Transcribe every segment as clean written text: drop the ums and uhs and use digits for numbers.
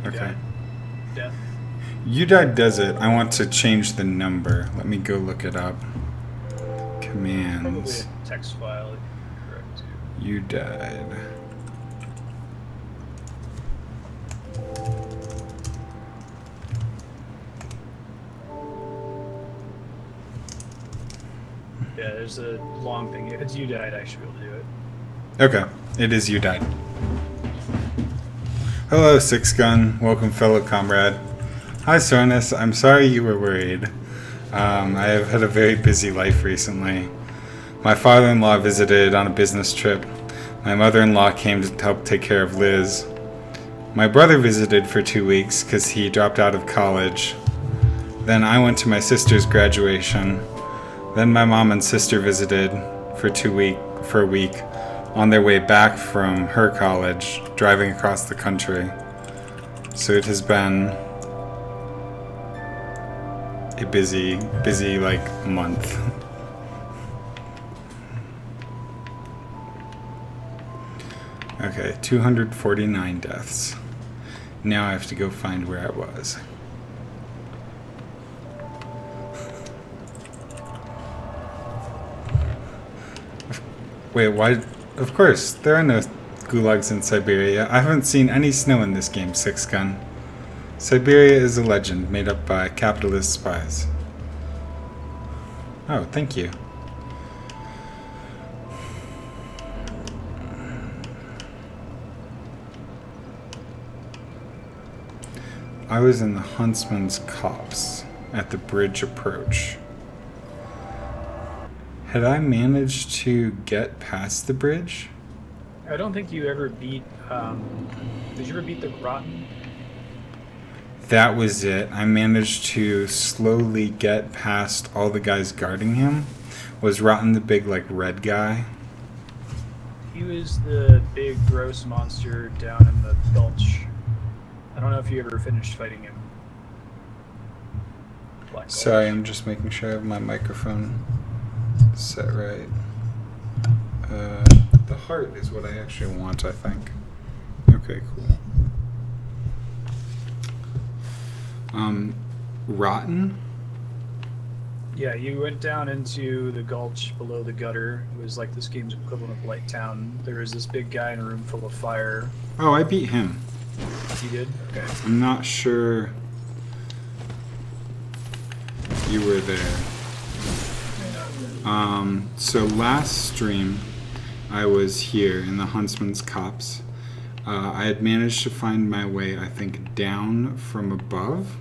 Okay. Death. You died does it. I want to change the number. Let me go look it up. Probably Commands. a text file if you're correct too. You died. Yeah, there's a long thing. If it's you died, I should be able to do it. Okay. It is you died. Hello, Six Gun. Welcome, fellow comrade. Hi, Sornus. I'm sorry you were worried. I have had a very busy life recently. My father-in-law visited on a business trip. My mother-in-law came to help take care of Liz. My brother visited for 2 weeks because he dropped out of college. Then I went to my sister's graduation. Then my mom and sister visited for a week on their way back from her college, driving across the country. So it has been a busy like month. Okay, 249 deaths. Now I have to go find where I was. Wait, why? Of course, there are no gulags in Siberia. I haven't seen any snow in this game, Six Gun. Siberia is a legend made up by capitalist spies. Oh, thank you. I was in the Huntsman's Copse at the bridge approach. Had I managed to get past the bridge? I don't think you ever beat. Did you ever beat the Rotten? That was it. I managed to slowly get past all the guys guarding him. Was Rotten the big, like, red guy? He was the big, gross monster down in the gulch. I don't know if you ever finished fighting him. Black Sorry, Gulch. I'm just making sure I have my microphone set right. The heart is what I actually want, I think. Okay, cool. Rotten? Yeah, you went down into the gulch below the gutter. It was like this game's equivalent of Light Town. There was this big guy in a room full of fire. Oh, I beat him. You did? Okay. I'm not sure you were there. So last stream, I was here in the Huntsman's Copse. I had managed to find my way, I think, down from above,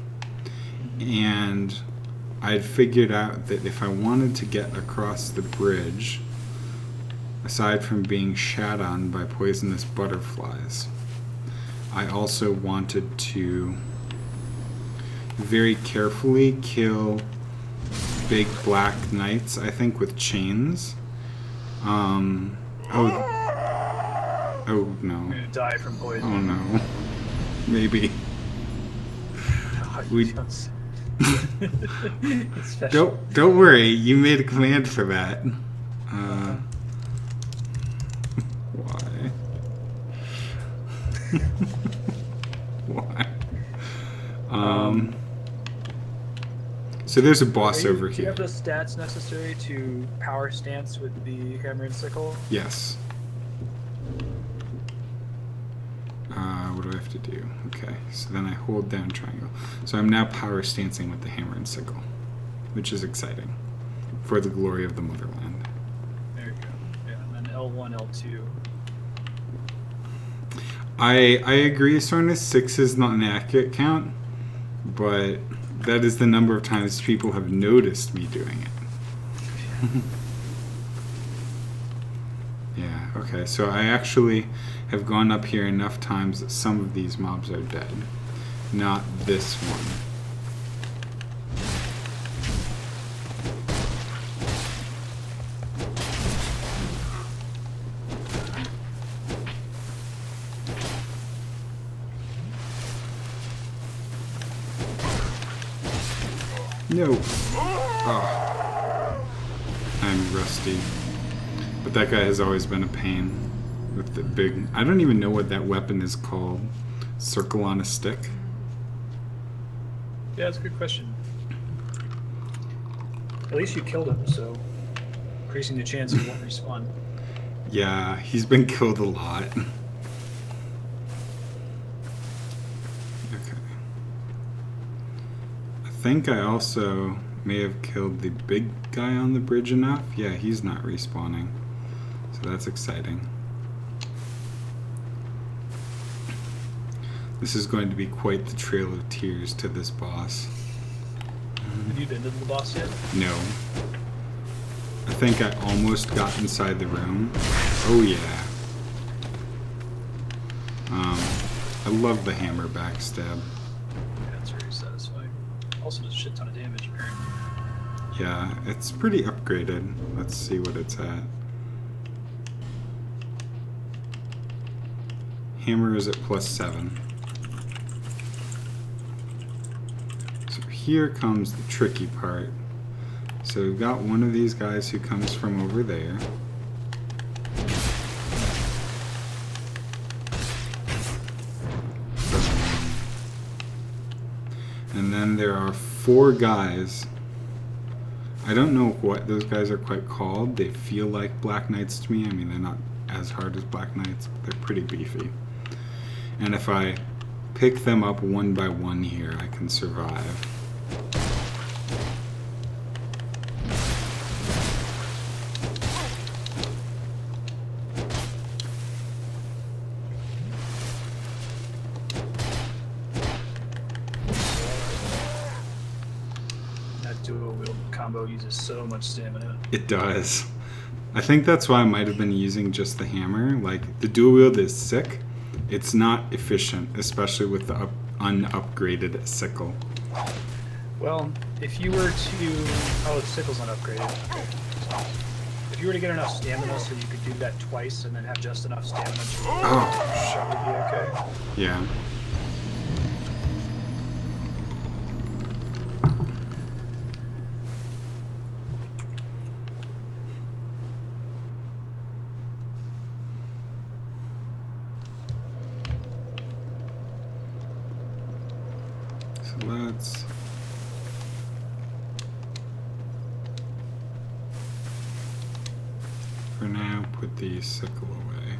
and I had figured out that if I wanted to get across the bridge, aside from being shat on by poisonous butterflies, I also wanted to very carefully kill big black knights, I think, with chains. Oh no. You're gonna die from poison. Oh no. Maybe. God, We- it's special. Don't worry, you made a command for that. Why? Why? So there's a boss over Do you have here. the stats necessary to power stance with the hammer and sickle? Yes. What do I have to do? Okay, so then I hold down triangle. So I'm now power stancing with the hammer and sickle, which is exciting for the glory of the motherland. There you go. Yeah, and then L1, L2. I agree, Sornus, 6 is not an accurate count, but that is the number of times people have noticed me doing it. Yeah, okay, so I actually have gone up here enough times that some of these mobs are dead. Not this one. No. Oh. I'm rusty. But that guy has always been a pain with the big... I don't even know what that weapon is called. circle on a stick? Yeah, that's a good question. At least you killed him, so increasing the chance he won't respawn. Yeah, he's been killed a lot. Okay. I think I also may have killed the big guy on the bridge enough. Yeah, he's not respawning. So that's exciting. This is going to be quite the trail of tears to this boss. Have you been to the boss yet? No. I think I almost got inside the room. Oh yeah. I love the hammer backstab. Yeah, it's very satisfying. Also does a shit ton of damage, apparently. Yeah, it's pretty upgraded. Let's see what it's at. Hammer is at +7. So here comes the tricky part. So we've got one of these guys who comes from over there. And then there are 4 guys. I don't know what those guys are quite called. They feel like Black Knights to me. I mean, they're not as hard as Black Knights, but they're pretty beefy. And if I pick them up one by one here, I can survive. Dual wield combo uses so much stamina. It does. I think that's why I might have been using just the hammer. Like, the dual wield is sick. It's not efficient, especially with the unupgraded sickle. Well, if you were to... Oh, the sickle's not upgraded. Okay. So, if you were to get enough stamina so you could do that twice and then have just enough stamina to shot would be okay. Yeah. So let's... For now, put the sickle away.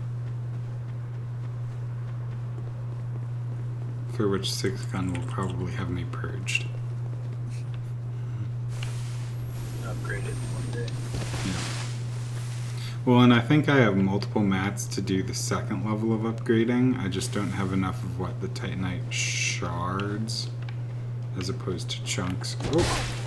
For which 6th gun will probably have me purged. Upgraded one day. Yeah. Well, and I think I have multiple mats to do the 2nd level of upgrading. I just don't have enough of what the Titanite shards as opposed to chunks. Oh.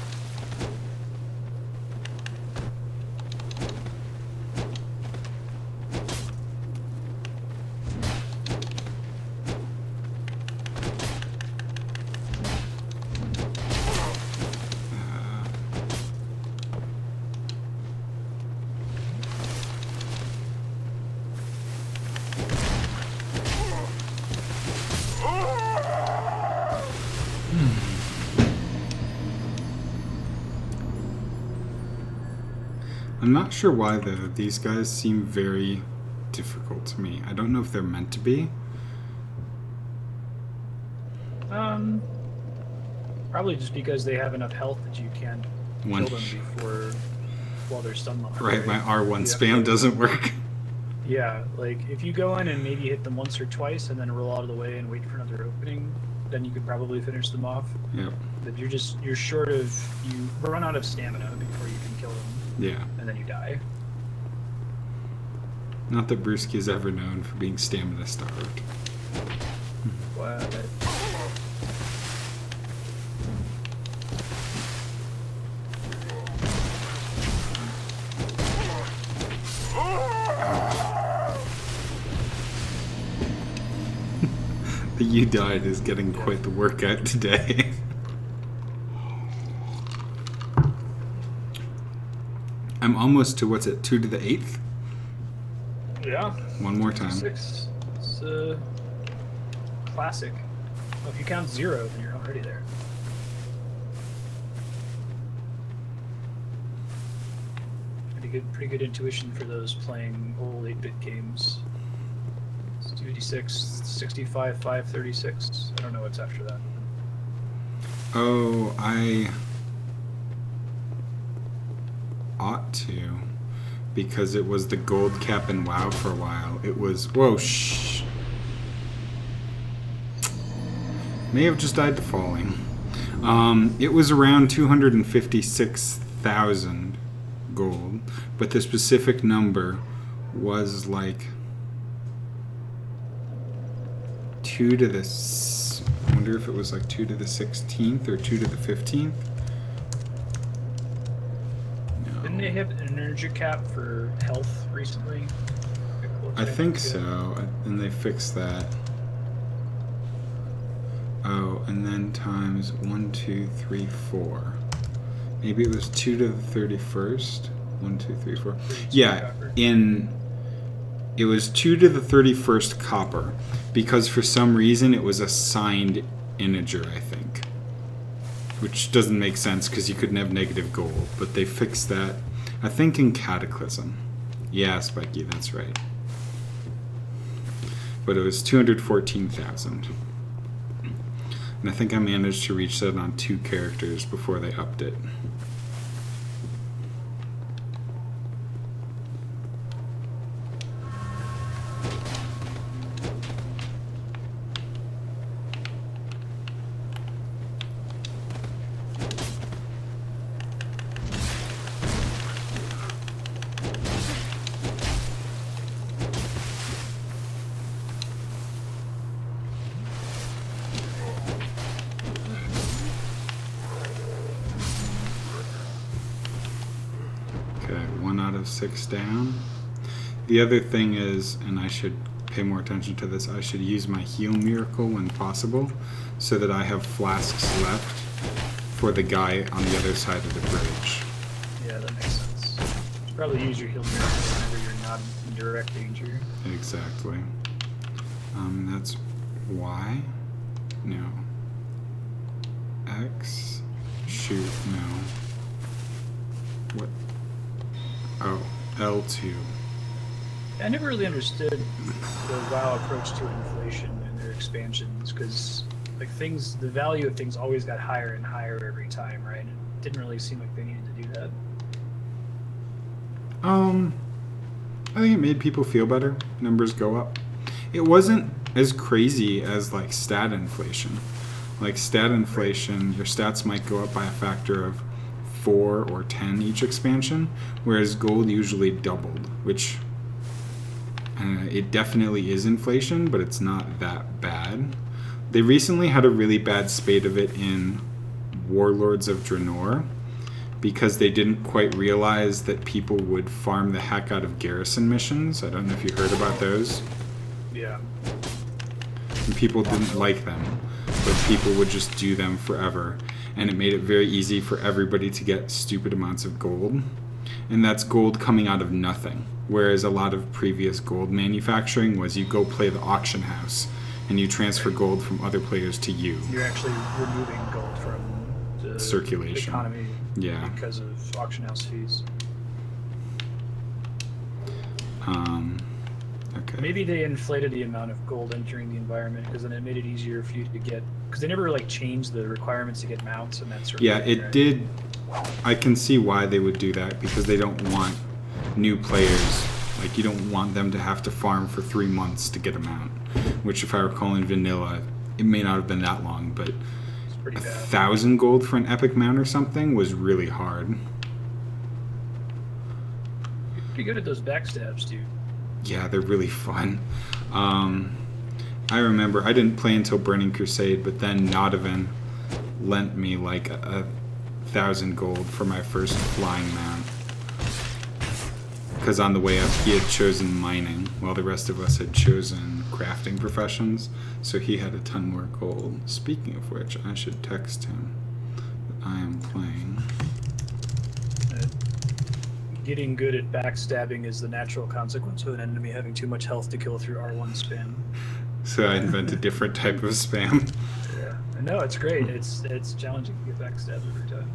I'm not sure why though. These guys seem very difficult to me. I don't know if they're meant to be. Probably just because they have enough health that you can't kill them before while they're stun locked. Right, my R1 spam doesn't work. Yeah, like if you go in and maybe hit them once or twice and then roll out of the way and wait for another opening, then you could probably finish them off. Yep. But you're short of, you run out of stamina before you can kill them. Yeah. And then you die. Not that Bruski is ever known for being stamina starved. Wow. The "you died" is getting quite the workout today. I'm almost to, what's it, 2 to the 8th? Yeah. One more time. 6. It's classic. Well, if you count 0, then you're already there. Pretty good intuition for those playing old 8-bit games. Let's do 56, 65, 536. I don't know what's after that. Oh, I ought to, because it was the gold cap in WoW for a while. It was, whoa, shh. May have just died to falling. It was around 256,000 gold, but the specific number was like 2 to the... I wonder if it was like 2 to the 16th or 2 to the 15th. No. Didn't they have an energy cap for health recently? I think so, and they fixed that. Oh, and then times 1, 2, 3, 4. Maybe it was 2 to the 31st. 1, 2, 3, 4. Yeah, it was 2 to the 31st copper, because for some reason it was a signed integer, I think. Which doesn't make sense because you couldn't have negative gold, but they fixed that, I think, in Cataclysm. Yeah, Spiky, that's right. But it was 214,000. And I think I managed to reach that on 2 characters before they upped it. Okay, 1 out of 6 down. The other thing is, and I should pay more attention to this, I should use my heal miracle when possible so that I have flasks left for the guy on the other side of the bridge. Yeah, that makes sense. You should probably use your heal miracle whenever you're not in direct danger. Exactly. That's Y. No. X. Shoot, no. What? Oh, L2. I never really understood the WoW approach to inflation and their expansions, because like things, the value of things always got higher and higher every time, right? And it didn't really seem like they needed to do that. I think it made people feel better. Numbers go up. It wasn't as crazy as like stat inflation. Like stat inflation, your stats might go up by a factor of 4 or 10 each expansion, whereas gold usually doubled, which it definitely is inflation, but it's not that bad. They recently had a really bad spate of it in Warlords of Draenor because they didn't quite realize that people would farm the heck out of garrison missions. I don't know if you heard about those. Yeah. And people didn't like them, but people would just do them forever. And it made it very easy for everybody to get stupid amounts of gold. And that's gold coming out of nothing. Whereas a lot of previous gold manufacturing was you go play the auction house and you transfer gold from other players to you. You're actually removing gold from the circulation economy, yeah, because of auction house fees. Okay. Maybe they inflated the amount of gold entering the environment because then it made it easier for you to get, because they never like changed the requirements to get mounts and that sort of yeah, thing. it right? did. I can see why they would do that, because they don't want new players. Like, you don't want them to have to farm for 3 months to get a mount, which if I recall in vanilla, it may not have been that long, but It's pretty bad. 1,000 gold for an epic mount or something was really hard. You're pretty good at those backstabs, dude. Yeah, they're really fun. I remember I didn't play until Burning Crusade, but then Nodovan lent me like 1,000 gold for my first flying mount. Because on the way up, he had chosen mining, while the rest of us had chosen crafting professions. So he had a ton more gold. Speaking of which, I should text him that I am playing. Getting good at backstabbing is the natural consequence of an enemy having too much health to kill through R1 spam. So I invent a different type of spam. Yeah, I know, it's great. It's challenging to get backstabbed every time.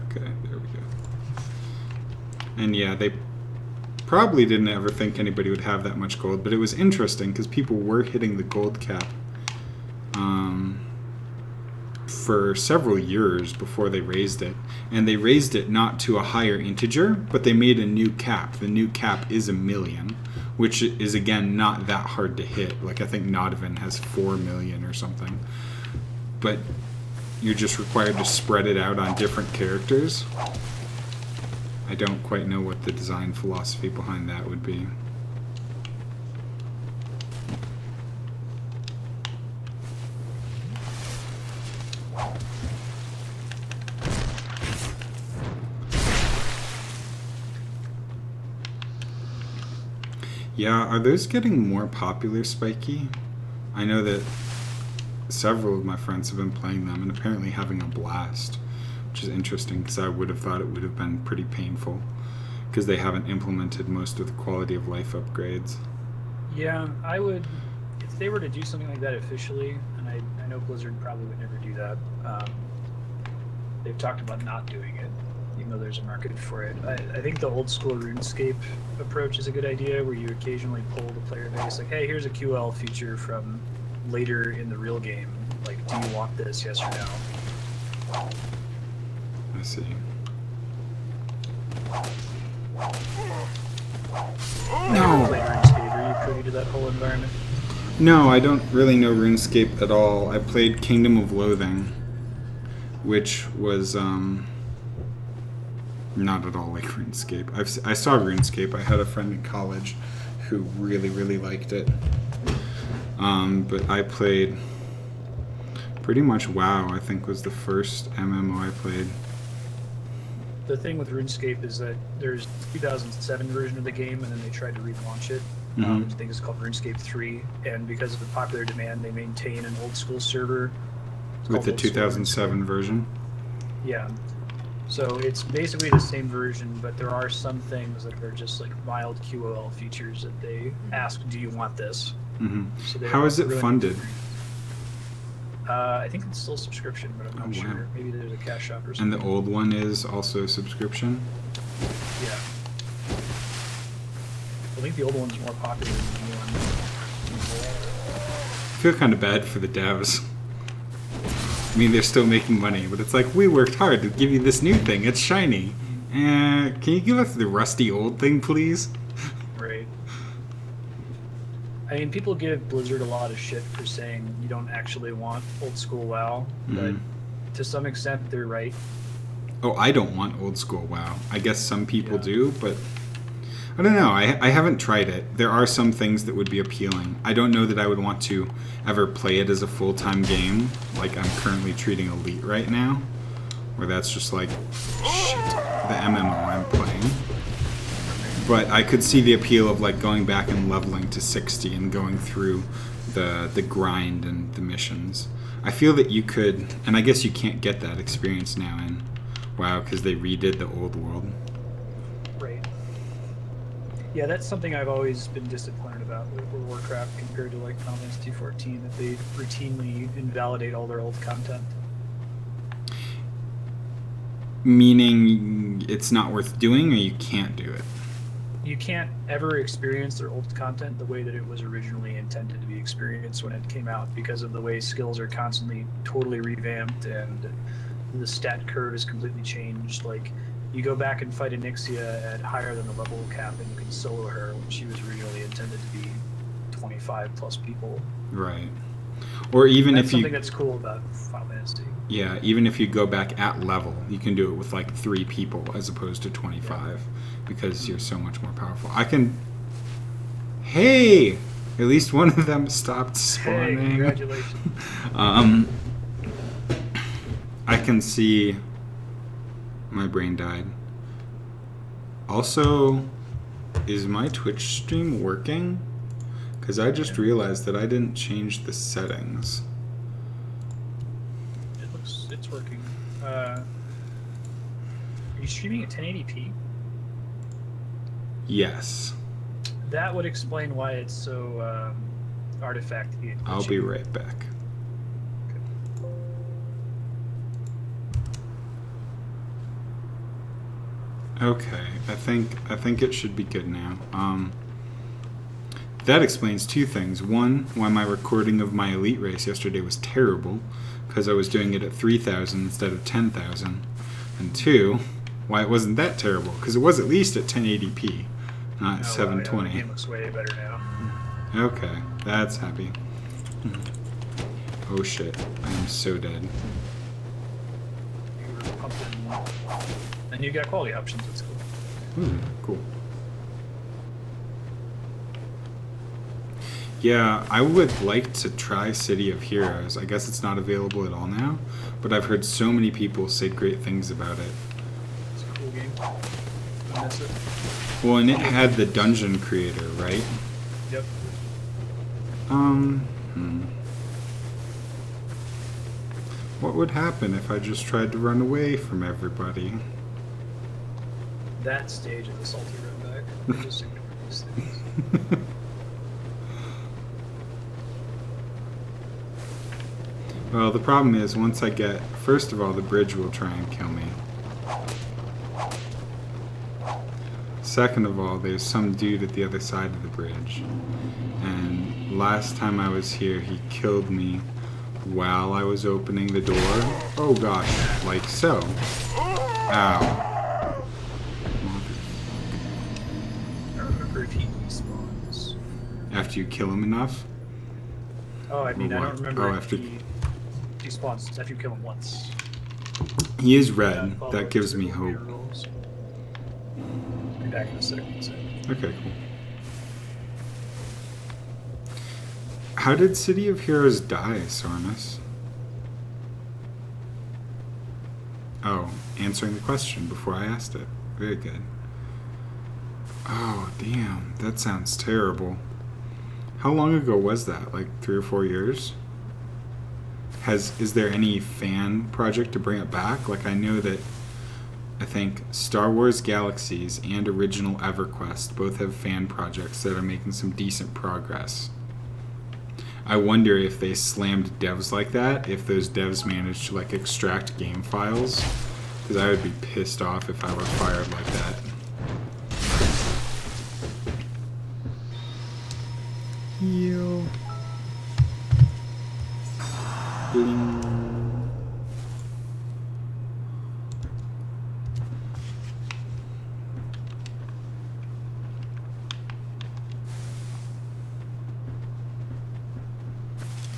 Okay, there we go. And yeah, they probably didn't ever think anybody would have that much gold, but it was interesting because people were hitting the gold cap for several years before they raised it. And they raised it not to a higher integer, but they made a new cap. The new cap is 1 million, which is, again, not that hard to hit. Like, I think Nodvin has 4 million or something. But you're just required to spread it out on different characters. I don't quite know what the design philosophy behind that would be. Yeah, are those getting more popular, Spiky? I know that several of my friends have been playing them and apparently having a blast, which is interesting because I would have thought it would have been pretty painful because they haven't implemented most of the quality of life upgrades. Yeah, I would, if they were to do something like that officially, and I know Blizzard probably would never do that. They've talked about not doing it, even though there's a market for it. I think the old school RuneScape approach is a good idea, where you occasionally pull the player base, like, hey, here's a QL feature from later in the real game. Like, do you want this, yes or no? I see. No! Played RuneScape, are you privy to that whole environment? No, I don't really know RuneScape at all. I played Kingdom of Loathing, which was not at all like RuneScape. I saw RuneScape. I had a friend in college who really, really liked it. But I played pretty much WoW, I think was the first MMO I played. The thing with RuneScape is that there's 2007 version of the game, and then they tried to relaunch it, which I think is called RuneScape 3. And because of the popular demand, they maintain an old school server. With the 2007 version? Yeah. So it's basically the same version, but there are some things that are just like mild QOL features that they ask, do you want this? So how is it funded? I think it's still subscription, but I'm not sure. Wow. Maybe there's a cash shop or And something. the old one is also subscription? Yeah. I think the old one's more popular than the new one. I feel kind of bad for the devs. I mean, they're still making money, but it's like, we worked hard to give you this new thing. It's shiny. Can you give us the rusty old thing, please? Right. I mean, people give Blizzard a lot of shit for saying you don't actually want old school WoW, but to some extent, they're right. Oh, I don't want old school WoW. I guess some people do, but I don't know. I haven't tried it. There are some things that would be appealing. I don't know that I would want to ever play it as a full-time game, like I'm currently treating Elite right now, where that's just like, shit, the MMO I'm playing. But I could see the appeal of like going back and leveling to 60 and going through the grind and the missions. I feel that you could, and I guess you can't get that experience now in WoW because they redid the old world. Right. Yeah, that's something I've always been disappointed about with Warcraft compared to like Final Fantasy 14, that they routinely invalidate all their old content. Meaning it's not worth doing, or you can't do it? You can't ever experience their old content the way that it was originally intended to be experienced when it came out, because of the way skills are constantly totally revamped and the stat curve is completely changed. Like, you go back and fight Onyxia at higher than the level cap and you can solo her when she was originally intended to be 25 plus people. Right. Or even that's if you... something that's cool about Final Fantasy. Yeah, even if you go back at level, you can do it with like 3 people as opposed to 25, because you're so much more powerful. I can... Hey! At least one of them stopped spawning. Hey, congratulations. I can see... My brain died. Also, is my Twitch stream working? Because I just realized that I didn't change the settings. It's working. Are you streaming at 1080p? Yes. That would explain why it's so artifacty. I'll be right back. Okay, I think it should be good now. That explains two things. One, why my recording of my elite race yesterday was terrible, because I was doing it at 3,000 instead of 10,000. And two, why it wasn't that terrible, because it was at least at 1080p, not 720. The game looks way better now. Okay, that's happy. Oh shit, I am so dead. You were pumping, and you got quality options. That's cool. Cool. Yeah, I would like to try City of Heroes. I guess it's not available at all now, but I've heard so many people say great things about it. It's a cool game. I miss it. Well, and it had the dungeon creator, right? Yep. What would happen if I just tried to run away from everybody? That stage of the salty run back. Just ignore these things. Well, the problem is, once I get... First of all, the bridge will try and kill me. Second of all, there's some dude at the other side of the bridge. And last time I was here, he killed me while I was opening the door. Oh gosh, like so. Ow. I don't remember if he respawns. After you kill him enough? Oh, I mean, I don't remember if after... he spawns after you kill him once. He is red. That gives me hope. Be back in a second. Okay, cool. How did City of Heroes die, Sormus? Oh, answering the question before I asked it. Very good. Oh, damn. That sounds terrible. How long ago was that? Like 3 or 4 years? Is there any fan project to bring it back? Like, I know that I think Star Wars Galaxies and Original EverQuest both have fan projects that are making some decent progress. I wonder if they slammed devs like that, if those devs managed to like extract game files, because I would be pissed off if I were fired like that. Heal. Bling.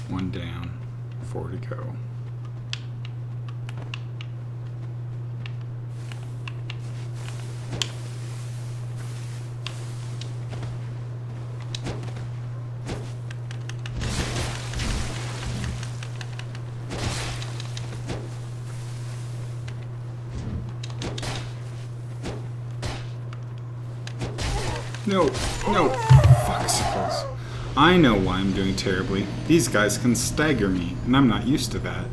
One down, 4 to go. No, no, foxicles. I know why I'm doing terribly. These guys can stagger me, and I'm not used to that.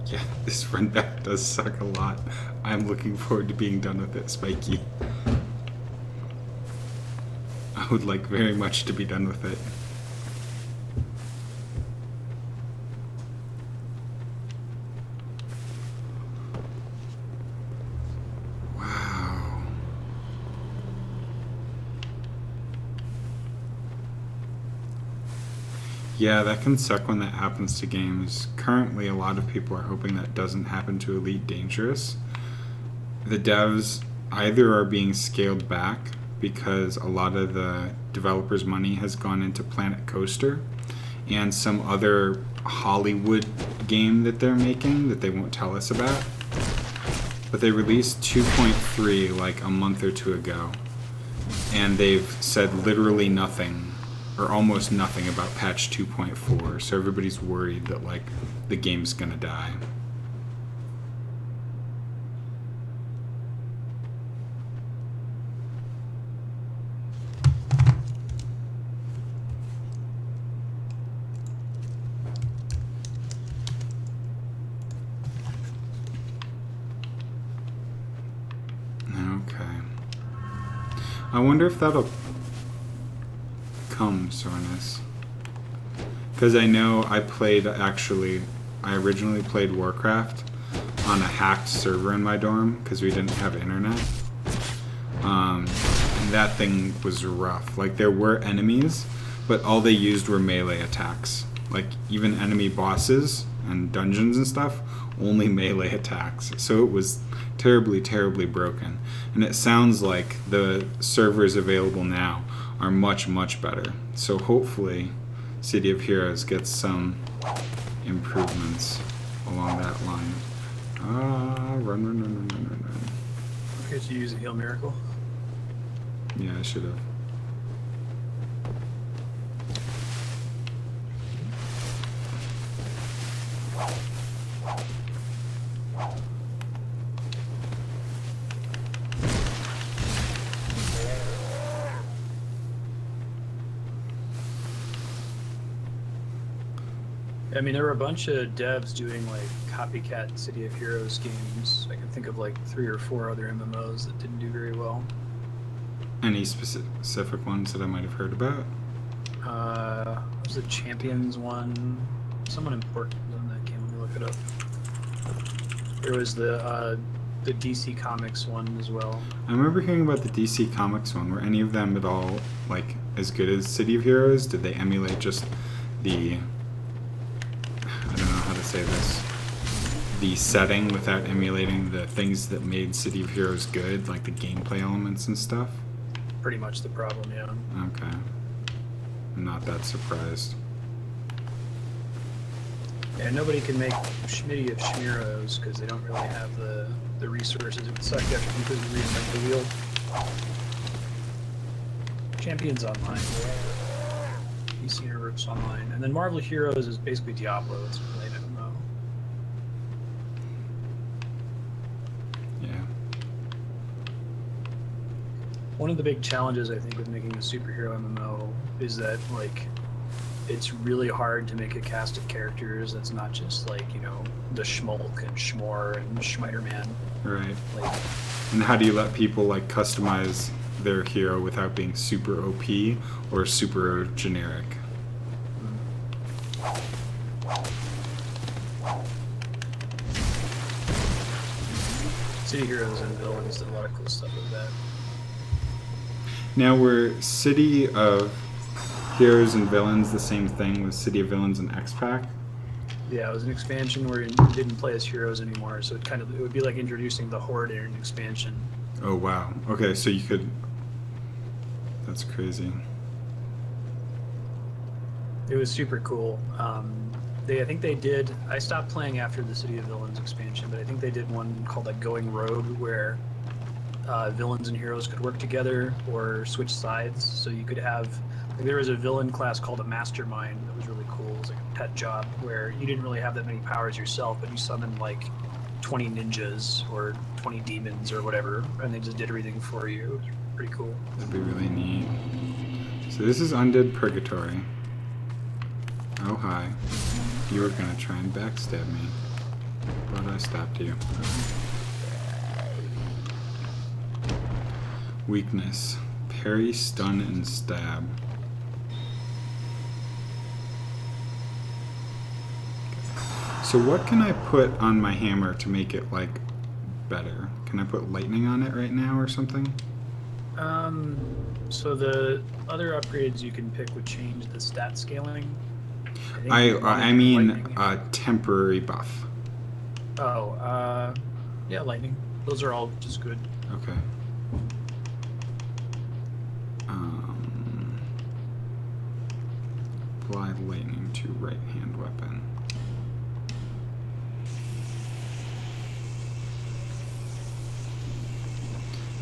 Yeah, this run back does suck a lot. I'm looking forward to being done with it, Spiky. I would like very much to be done with it. Wow. Yeah, that can suck when that happens to games. Currently, a lot of people are hoping that doesn't happen to Elite Dangerous. The devs either are being scaled back because a lot of the developers' money has gone into Planet Coaster and some other Hollywood game that they're making that they won't tell us about. But they released 2.3 like a month or two ago, and they've said literally nothing or almost nothing about patch 2.4, so everybody's worried that like the game's gonna die. I wonder if that'll come, Soreness. Because I know I originally played Warcraft on a hacked server in my dorm because we didn't have internet. And that thing was rough. Like, there were enemies, but all they used were melee attacks. Like, even enemy bosses and dungeons and stuff, only melee attacks. So it was terribly, terribly broken. And it sounds like the servers available now are much, much better. So hopefully City of Heroes gets some improvements along that line. Run. Okay, so you use a heal miracle. Yeah, I should have. I mean, there were a bunch of devs doing like copycat City of Heroes games. I can think of like 3 or 4 other MMOs that didn't do very well. Any specific ones that I might have heard about? What was the Champions one? Someone important was in that game. Let me look it up. There was the DC Comics one as well. I remember hearing about the DC Comics one. Were any of them at all like as good as City of Heroes? Did they emulate just the, I don't know how to say this, the setting without emulating the things that made City of Heroes good, like the gameplay elements and stuff? Pretty much the problem, yeah. Okay. I'm not that surprised. Yeah, nobody can make Schmitty of Schmiros because they don't really have the resources. It would suck to have to completely reinvent the wheel. Champions Online. PC Universe Online. And then Marvel Heroes is basically Diablo. It's a late MMO. Yeah. One of the big challenges, I think, with making a superhero MMO is that, like, it's really hard to make a cast of characters that's not just, like, you know, the Schmolk and Schmor and Schmiderman. Right. Like, And how do you let people like customize their hero without being super OP or super generic? City Heroes and Villains did a lot of cool stuff with that. Now, were City of Heroes and Villains the same thing with City of Villains and X-Pac? Yeah, it was an expansion where you didn't play as heroes anymore, so it would be like introducing the Horde in an expansion. Oh, wow. Okay, so you could... That's crazy. It was super cool. I think they did... I stopped playing after the City of Villains expansion, but I think they did one called like Going Rogue, where villains and heroes could work together or switch sides, so you could have... Like, there was a villain class called a Mastermind that was really cool. It was like a pet job where you didn't really have that many powers yourself, but you summoned like 20 ninjas or 20 demons or whatever, and they just did everything for you. It was pretty cool. That'd be really neat. So this is Undead Purgatory. Oh, hi. You were gonna try and backstab me, but I stopped you. Weakness. Parry, stun, and stab. So what can I put on my hammer to make it, like, better? Can I put lightning on it right now or something? So the other upgrades you can pick would change the stat scaling. I mean lightning. temporary buff. Oh, yeah, lightning. Those are all just good. Okay. Apply lightning to right hand weapon.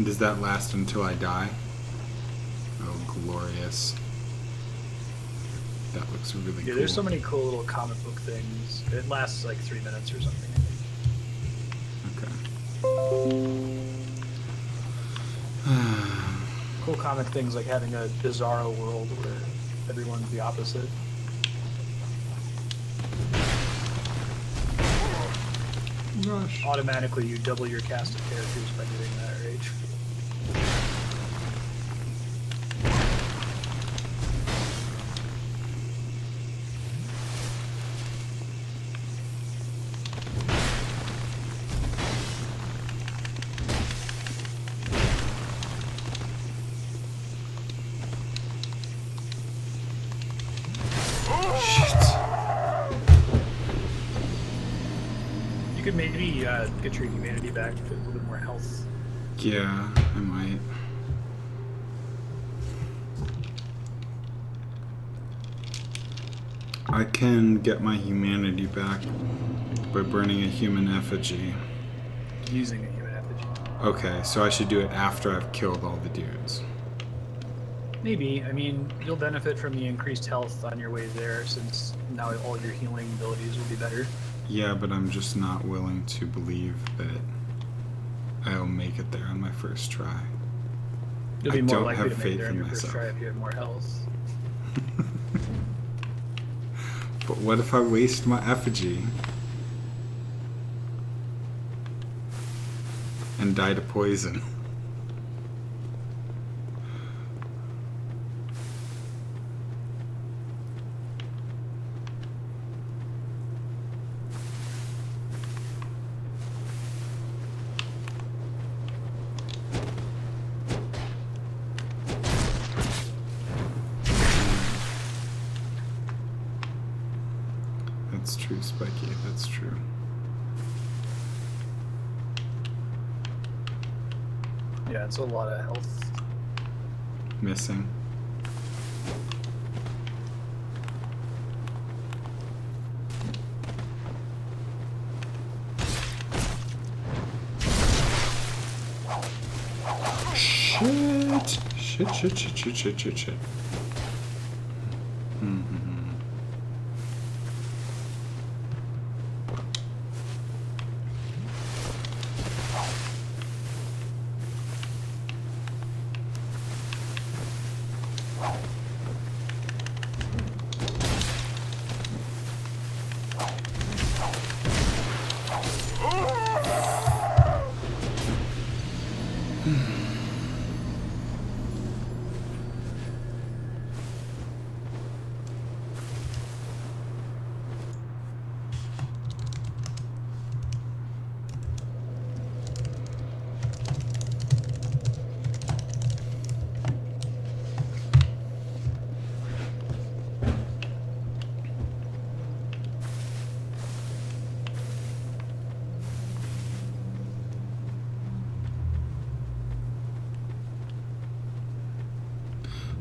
Does that last until I die? Oh, glorious. That looks really cool. There's so many cool little comic book things. It lasts like 3 minutes or something, I think. Okay. Cool comic things like having a bizarro world where everyone's the opposite. Gosh. Automatically, you double your cast of characters by doing that, right? Shit. You could maybe get your humanity back with a little bit more health. Yeah, I might. I can get my humanity back by burning a human effigy. Using a human effigy. Okay, so I should do it after I've killed all the dudes. Maybe. I mean, you'll benefit from the increased health on your way there, since now all your healing abilities will be better. Yeah, but I'm just not willing to believe that I'll make it there on my first try. You'll be I more don't likely have to make faith it there on in your first myself. try if you have more health. But what if I waste my effigy and die to poison? That's true, Spiky, that's true. Yeah, it's a lot of health. Missing. Shit! Shit.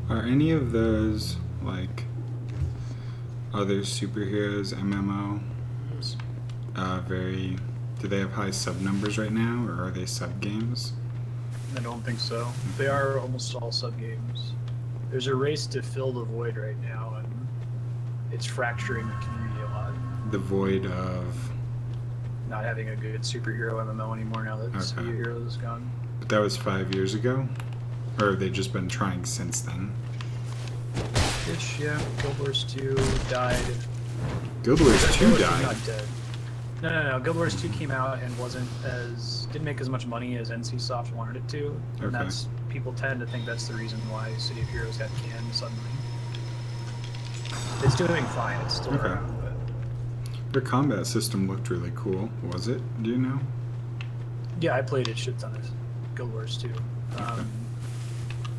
Are any of those, like, other superheroes, MMOs, do they have high sub numbers right now, or are they sub games? I don't think so. They are almost all sub games. There's a race to fill the void right now, and it's fracturing the community a lot. The void of... Not having a good superhero MMO anymore now that Okay. superhero is gone. But that was 5 years ago? Or have they just been trying since then? Ish, yeah. Guild Wars 2 died. Guild Wars 2 Guild Wars 2 died? not dead. No. Guild Wars 2 came out and didn't make as much money as NCSoft wanted it to. And Okay. people tend to think that's the reason why City of Heroes got canned suddenly. It's doing fine, it's still Okay. around, but Their combat system looked really cool. Was it? Do you know? yeah, I played it shit ton of Guild Wars 2.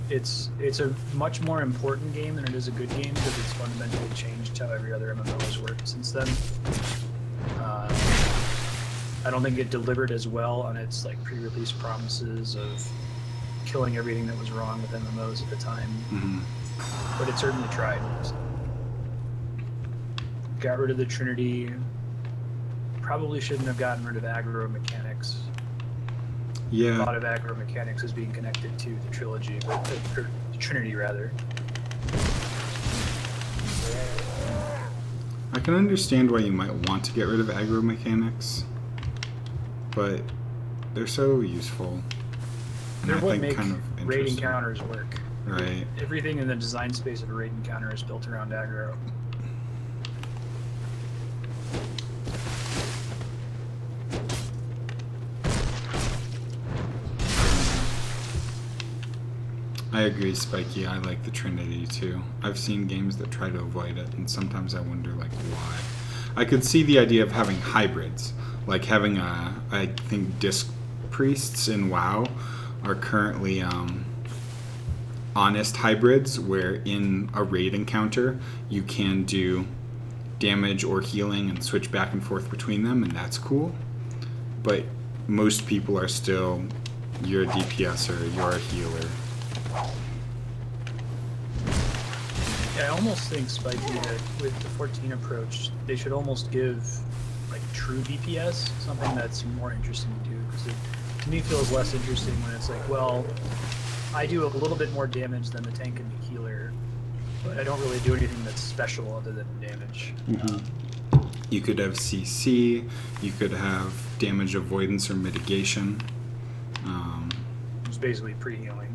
It's a much more important game than it is a good game because it's fundamentally changed how every other MMO has worked since then. I don't think it delivered as well on its like pre-release promises of killing everything that was wrong with MMOs at the time, but it certainly tried. Got rid of the Trinity. Probably shouldn't have gotten rid of aggro mechanics. A Yeah. lot of aggro mechanics is being connected to the trilogy, or the Trinity rather. I can understand why you might want to get rid of aggro mechanics, but they're so useful. And They're I what think make kind of raid interesting. encounters work. Right. Everything in the design space of a raid encounter is built around aggro. I agree, Spiky. I like the Trinity too. I've seen games that try to avoid it, and sometimes I wonder, like, why. I could see the idea of having hybrids, like having I think disc priests in WoW are currently honest hybrids, where in a raid encounter you can do damage or healing and switch back and forth between them, and that's cool. But most people are still, you're a DPSer, you're a healer. Yeah, I almost think, Spiky, that with the 14 approach, they should almost give like true DPS something that's more interesting to do, because it to me feels less interesting when it's like, well, I do a little bit more damage than the tank and the healer, but I don't really do anything that's special other than damage. You could have CC, you could have damage avoidance or mitigation. It's basically pre-healing.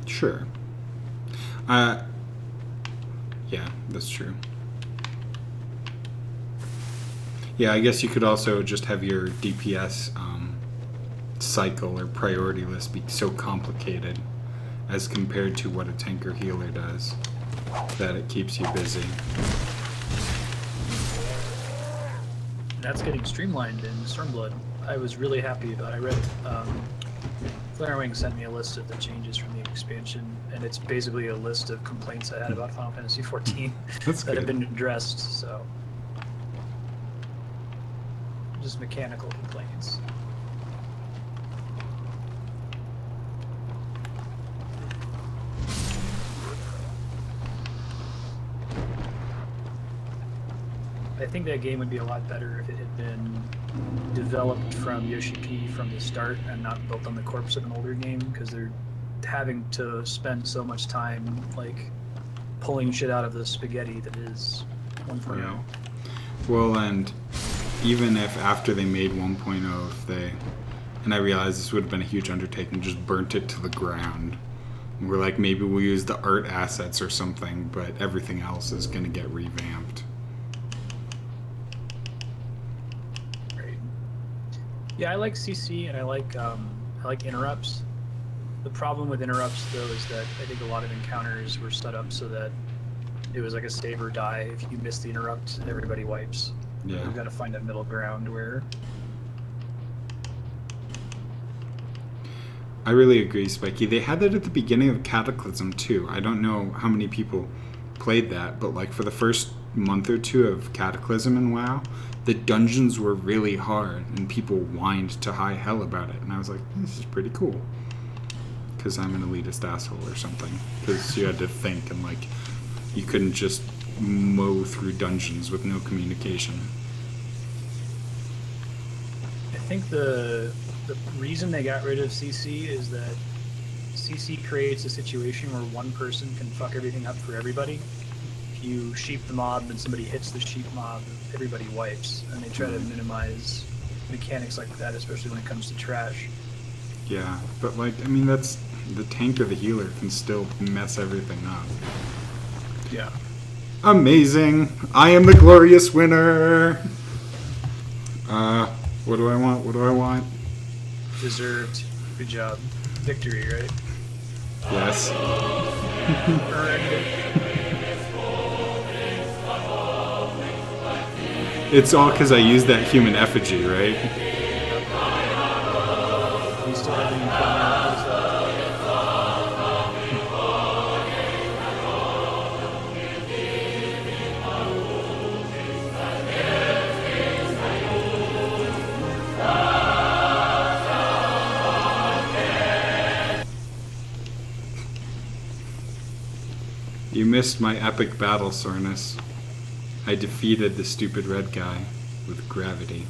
Sure. Yeah, that's true. Yeah, I guess you could also just have your DPS cycle or priority list be so complicated as compared to what a tank or healer does that it keeps you busy. That's getting streamlined in Stormblood. I was really happy about it. I read Flarewing sent me a list of the changes from the expansion, and it's basically a list of complaints I had about Final Fantasy XIV that have been addressed, so just mechanical complaints. I think that game would be a lot better if it had been developed from Yoshi P from the start and not built on the corpse of an older game, because they're having to spend so much time like pulling shit out of the spaghetti that is 1.0. Right. Well, and even if after they made 1.0, if they, and I realize this would have been a huge undertaking, just burnt it to the ground. And we're like, maybe we'll use the art assets or something, but everything else is going to get revamped. Yeah, I like CC and I like interrupts. The problem with interrupts, though, is that I think a lot of encounters were set up so that it was like a save or die. If you miss the interrupt, everybody wipes. Yeah. You've got to find a middle ground where... I really agree, Spiky. They had that at the beginning of Cataclysm, too. I don't know how many people played that, but like for the first month or two of Cataclysm in WoW, the dungeons were really hard, and people whined to high hell about it. And I was like, this is pretty cool. Because I'm an elitist asshole or something. Because you had to think, and like, you couldn't just mow through dungeons with no communication. I think the reason they got rid of CC is that CC creates a situation where one person can fuck everything up for everybody. If you sheep the mob and somebody hits the sheep mob, everybody wipes, and they try to minimize mechanics like that, especially when it comes to trash. Yeah, but like, I mean, that's the tank or the healer can still mess everything up. Yeah. Amazing! I am the glorious winner! What do I want? What do I want? Deserved. Good job. Victory, right? Yes. It's all because I used that human effigy, right? You still have any You missed my epic battle, Sornus. I defeated the stupid red guy with gravity.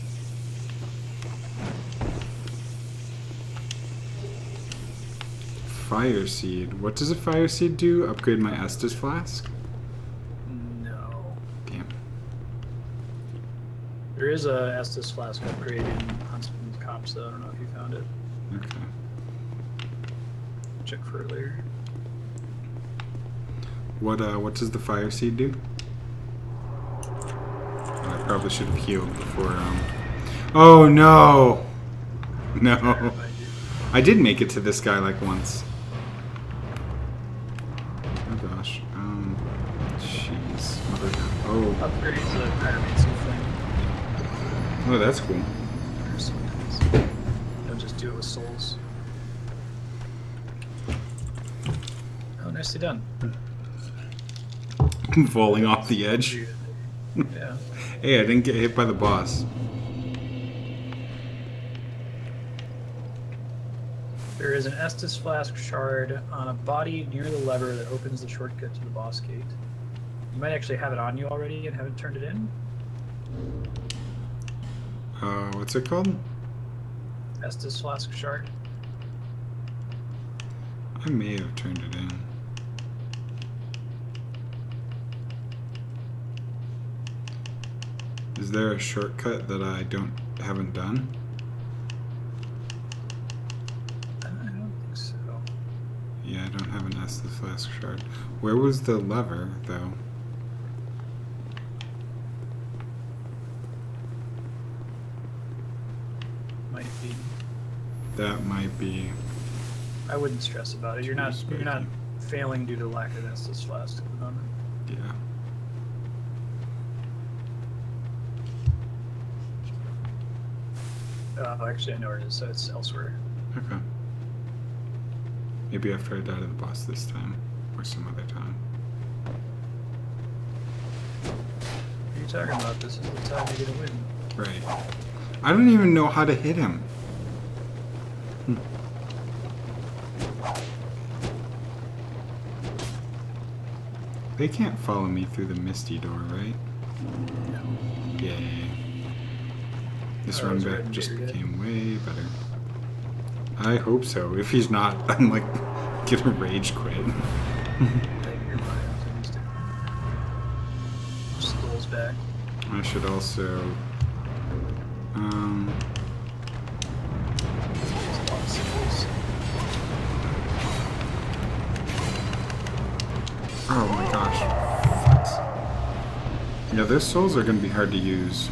Fire Seed. What does a Fire Seed do? Upgrade my Estus Flask? No. Damn. There is a Estus Flask upgrade in Huntsman's Cops, though. I don't know if you found it. Okay. Check for it later. What does the Fire Seed do? I probably should have healed before, Oh no! No. I did make it to this guy like once. Oh gosh. Jeez. Oh. Upgrades the pyromancy thing. Oh, that's cool. Don't just do it with souls. Oh, nicely done. Falling off the edge. Yeah. Hey, I didn't get hit by the boss. There is an Estus flask shard on a body near the lever that opens the shortcut to the boss gate. You might actually have it on you already and haven't turned it in. What's it called? Estus flask shard. I may have turned it in. Is there a shortcut that I haven't done? I don't think so. Yeah, I don't have an Estus flask shard. Where was the lever, though? Might be. That might be. I wouldn't stress about it. You're not failing due to lack of Estus flask at the moment. Yeah. Actually, I know where it is, so it's elsewhere. Okay. Maybe after I die to the boss this time, or some other time. What are you talking about? This is the time you're gonna win. Right. I don't even know how to hit him. They can't follow me through the misty door, right? No. Yay. This Oh, run it's back red just bearded. became way better. I hope so. If he's not, I'm like, gonna rage quit. Skull's back. I should also, oh my gosh. Yeah, those souls are gonna be hard to use.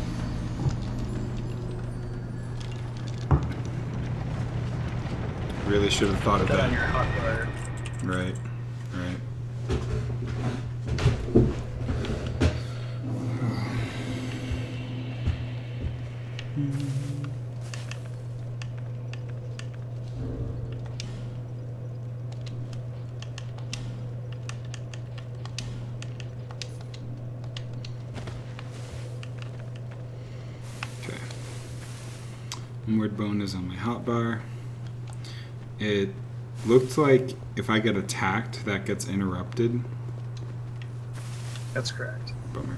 Really should have thought of Put that that. on your hotbar. Right, right. Okay. Onward bone is on my hotbar. It looked like if I get attacked, that gets interrupted. That's correct. Bummer.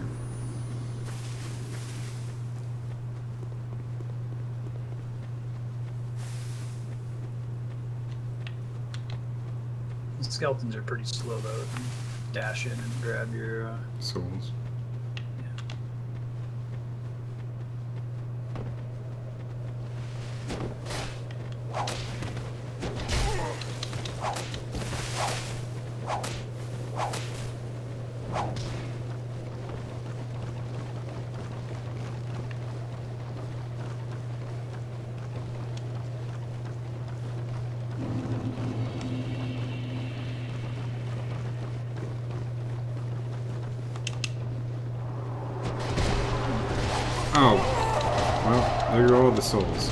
The skeletons are pretty slow though. You can dash in and grab your. Souls. Oh, well, there go all the souls.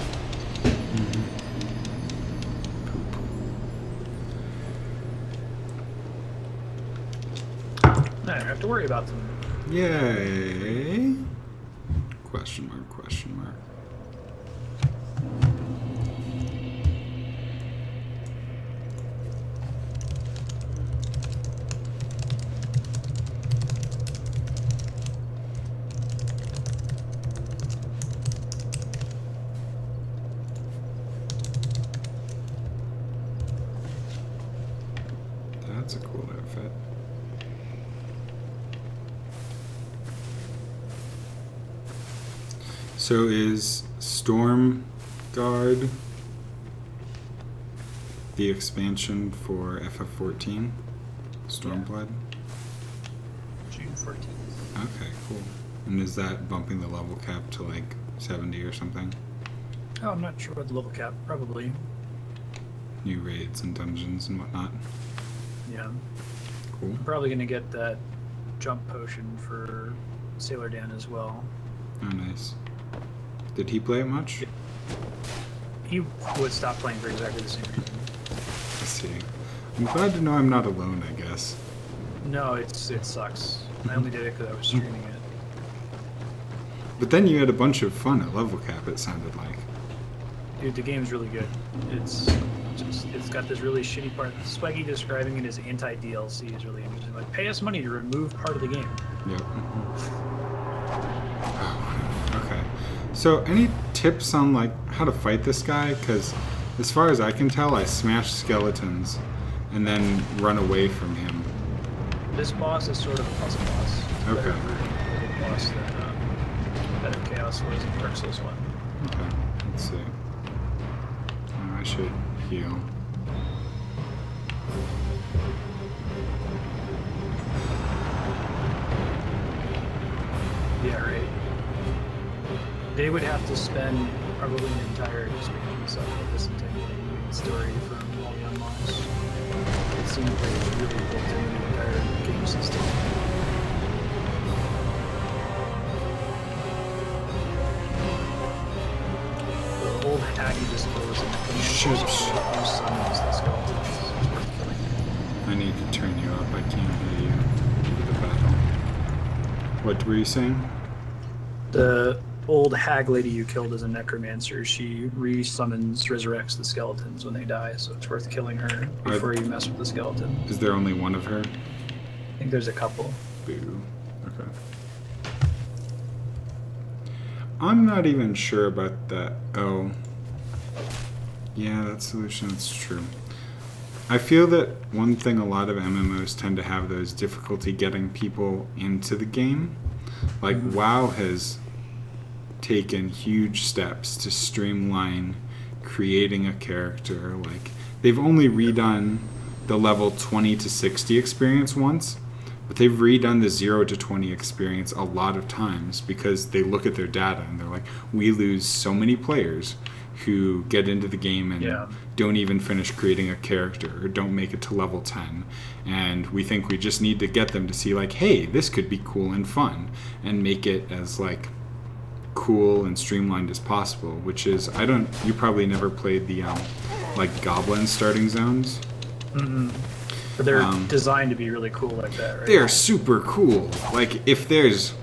I don't have to worry about them. Yay! Question mark, question mark. That's a cool outfit. So is Storm Guard the expansion for FF14? Stormblood? June 14th. Okay, cool. And is that bumping the level cap to like 70 or something? Oh, I'm not sure what the level cap. Probably. New raids and dungeons and whatnot. Yeah. Cool. I'm probably gonna get that jump potion for Sailor Dan as well. Oh, nice. Did he play it much? He would stop playing for exactly the same reason. I see. I'm glad to know I'm not alone, I guess. No, it sucks. I only did it because I was streaming it. But then you had a bunch of fun at level cap, it sounded like. Dude, the game's really good. It's got this really shitty part. Swaggy describing it as anti-DLC is really interesting. Like, pay us money to remove part of the game. Yep. Okay. So, any tips on, like, how to fight this guy? Because, as far as I can tell, I smash skeletons and then run away from him. This boss is sort of a puzzle boss. Okay. Better boss than Chaos was in Dark Souls 1. Okay. Let's see. I should heal. Yeah, right. They would have to spend probably an entire expansion cycle disentangling the main story from all the unlocks. It seems like it's really built into the entire game system. The old hag you just killed was in the summons the skeletons. It's worth killing. I need to turn you up. I can't hear you over the battle. What were you saying? The old hag lady you killed is a necromancer. She resurrects the skeletons when they die, so it's worth killing her before you mess with the skeleton. Is there only one of her? I think there's a couple. Boo. Okay. I'm not even sure about that. Oh. Yeah, that solution, that's true. I feel that one thing a lot of MMOs tend to have, though, is difficulty getting people into the game. Like, WoW has taken huge steps to streamline creating a character. Like, they've only redone the level 20 to 60 experience once, but they've redone the 0 to 20 experience a lot of times because they look at their data and they're like, we lose so many players who get into the game and don't even finish creating a character or don't make it to level 10, and we think we just need to get them to see, like, hey, this could be cool and fun, and make it as, like, cool and streamlined as possible. Which is, you probably never played the like goblin starting zones. But they're designed to be really cool like that, right? They're super cool. Like, if there's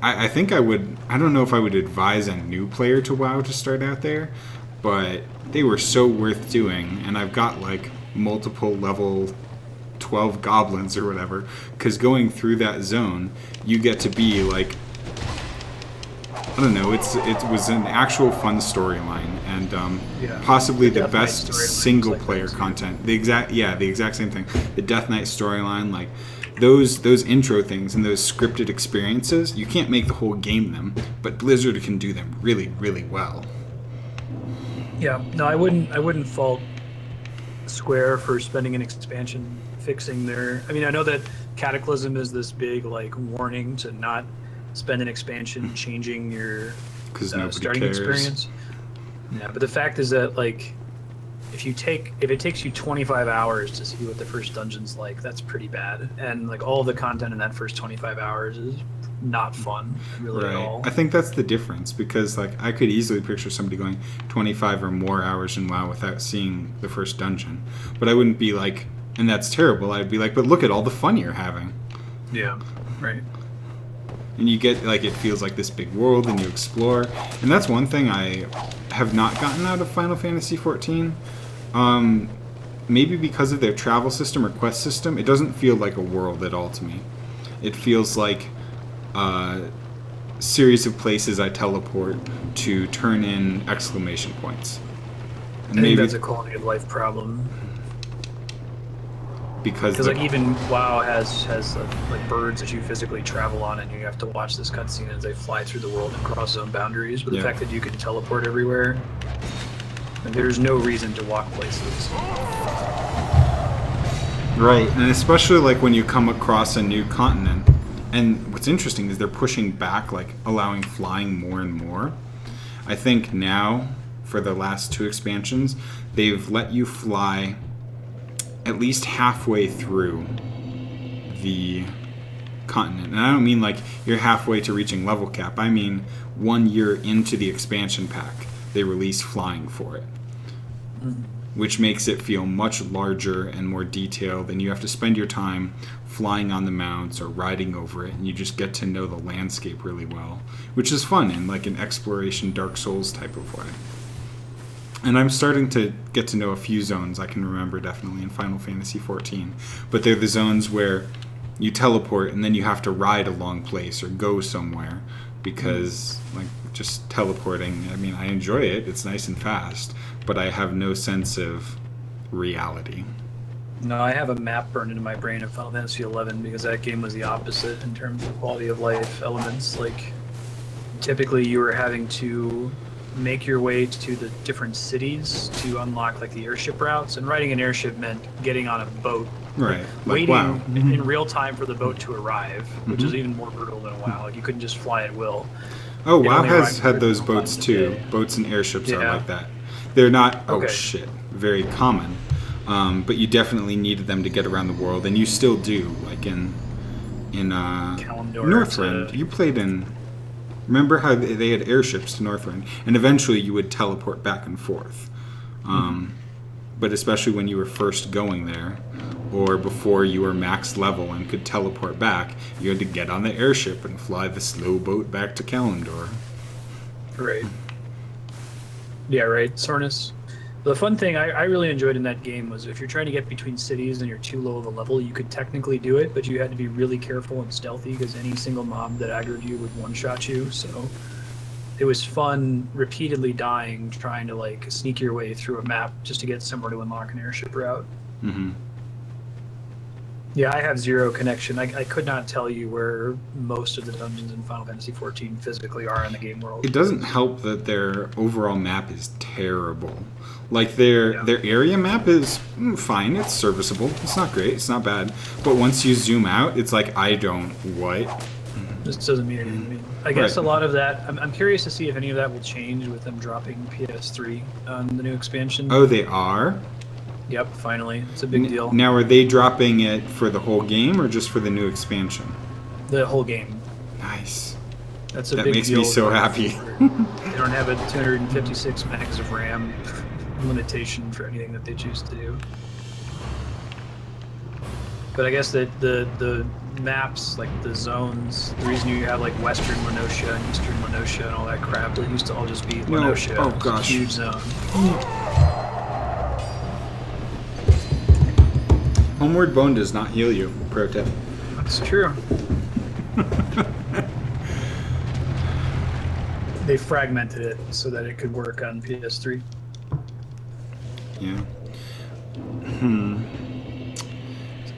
I think I don't know if I would advise a new player to WoW to start out there, but they were so worth doing, and I've got, like, multiple level 12 goblins or whatever, because going through that zone, you get to be, like, I don't know, it was an actual fun storyline, and possibly the best single player content. The exact same thing. The Death Knight storyline, like, those intro things and those scripted experiences, you can't make the whole game them, but Blizzard can do them really, really well. Yeah, no, I wouldn't fault Square for spending an expansion fixing their. I mean, I know that Cataclysm is this big, like, warning to not spend an expansion changing your starting experience. Yeah, but the fact is that, like, if it takes you 25 hours to see what the first dungeon's like, that's pretty bad. And, like, all the content in that first 25 hours is not fun, really, at all. I think that's the difference, because, like, I could easily picture somebody going 25 or more hours in WoW without seeing the first dungeon. But I wouldn't be like, and that's terrible. I'd be like, but look at all the fun you're having. Yeah, right. And you get, like, it feels like this big world, and you explore. And that's one thing I have not gotten out of Final Fantasy XIV. Maybe because of their travel system or quest system, it doesn't feel like a world at all to me. It feels like a series of places I teleport to turn in exclamation points. And maybe that's a quality of life problem. Because, like, even WoW has like birds that you physically travel on, and you have to watch this cutscene as they fly through the world and cross zone boundaries. But the fact that you can teleport everywhere, and there's no reason to walk places. Right, and especially, like, when you come across a new continent. And what's interesting is they're pushing back, like, allowing flying more and more. I think now, for the last 2 expansions, they've let you fly at least halfway through the continent. And I don't mean, like, you're halfway to reaching level cap. I mean 1 year into the expansion pack, they release flying for it. which makes it feel much larger and more detailed, and you have to spend your time flying on the mounts or riding over it, and you just get to know the landscape really well, which is fun in like an exploration Dark Souls type of way. And I'm starting to get to know a few zones I can remember definitely in Final Fantasy XIV, but they're the zones where you teleport and then you have to ride a long place or go somewhere, because like just teleporting, I mean, I enjoy it, it's nice and fast, but I have no sense of reality. No, I have a map burned into my brain of Final Fantasy XI because that game was the opposite in terms of quality of life elements. Like, typically you were having to make your way to the different cities to unlock like the airship routes, and riding an airship meant getting on a boat, Right. Like, waiting wow. in real time for the boat to arrive, which is Mhm. even more brutal than WoW. Like, you couldn't just fly at will. Oh, It WoW only has arrived had those 30 boats times a too. day. Boats and airships are Yeah. like that. They're not, Okay. very common. But you definitely needed them to get around the world, and you still do. Like in Kalimdor Northrend, to- you played in. Remember how they had airships to Northrend, and eventually you would teleport back and forth. But especially when you were first going there, or before you were max level and could teleport back, you had to get on the airship and fly the slow boat back to Kalimdor. Right. Yeah, right. Sornus. The fun thing I really enjoyed in that game was if you're trying to get between cities and you're too low of a level, you could technically do it, but you had to be really careful and stealthy because any single mob that aggroed you would one-shot you. So it was fun repeatedly dying, trying to like sneak your way through a map just to get somewhere to unlock an airship route. Mm-hmm. Yeah, I have zero connection. I could not tell you where most of the dungeons in Final Fantasy XIV physically are in the game world. It doesn't help that their overall map is terrible. Like their area map is fine, it's serviceable, it's not great, it's not bad. But once you zoom out, it's like, what? This doesn't mean anything to me. I guess Right. a lot of that, I'm curious to see if any of that will change with them dropping PS3 on the new expansion. Oh, they are? Yep, finally. It's a big deal. Now, are they dropping it for the whole game or just for the new expansion? The whole game. Nice. That's a That big makes deal. me so happy. They don't have a 256 megs of RAM limitation for anything that they choose to do. But I guess that the maps, like the zones, the reason you have like Western Lenosha and Eastern Lenosha and all that crap, they used to all just be No. Lenosha. Oh, It was a gosh. huge zone. Homeward Bone does not heal you. Pro tip. That's true. They fragmented it so that it could work on PS3. Yeah.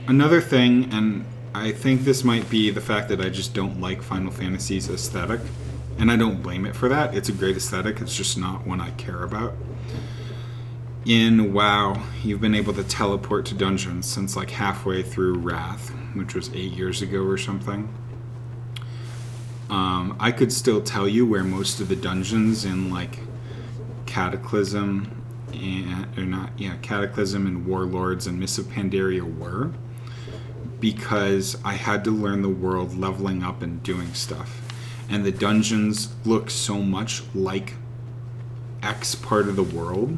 Another thing, and I think this might be the fact that I just don't like Final Fantasy's aesthetic, and I don't blame it for that. It's a great aesthetic, it's just not one I care about. In WoW, you've been able to teleport to dungeons since like halfway through Wrath, which was 8 years ago or something. I could still tell you where most of the dungeons in like Cataclysm Cataclysm and Warlords and Mists of Pandaria were, because I had to learn the world leveling up and doing stuff. And the dungeons look so much like X part of the world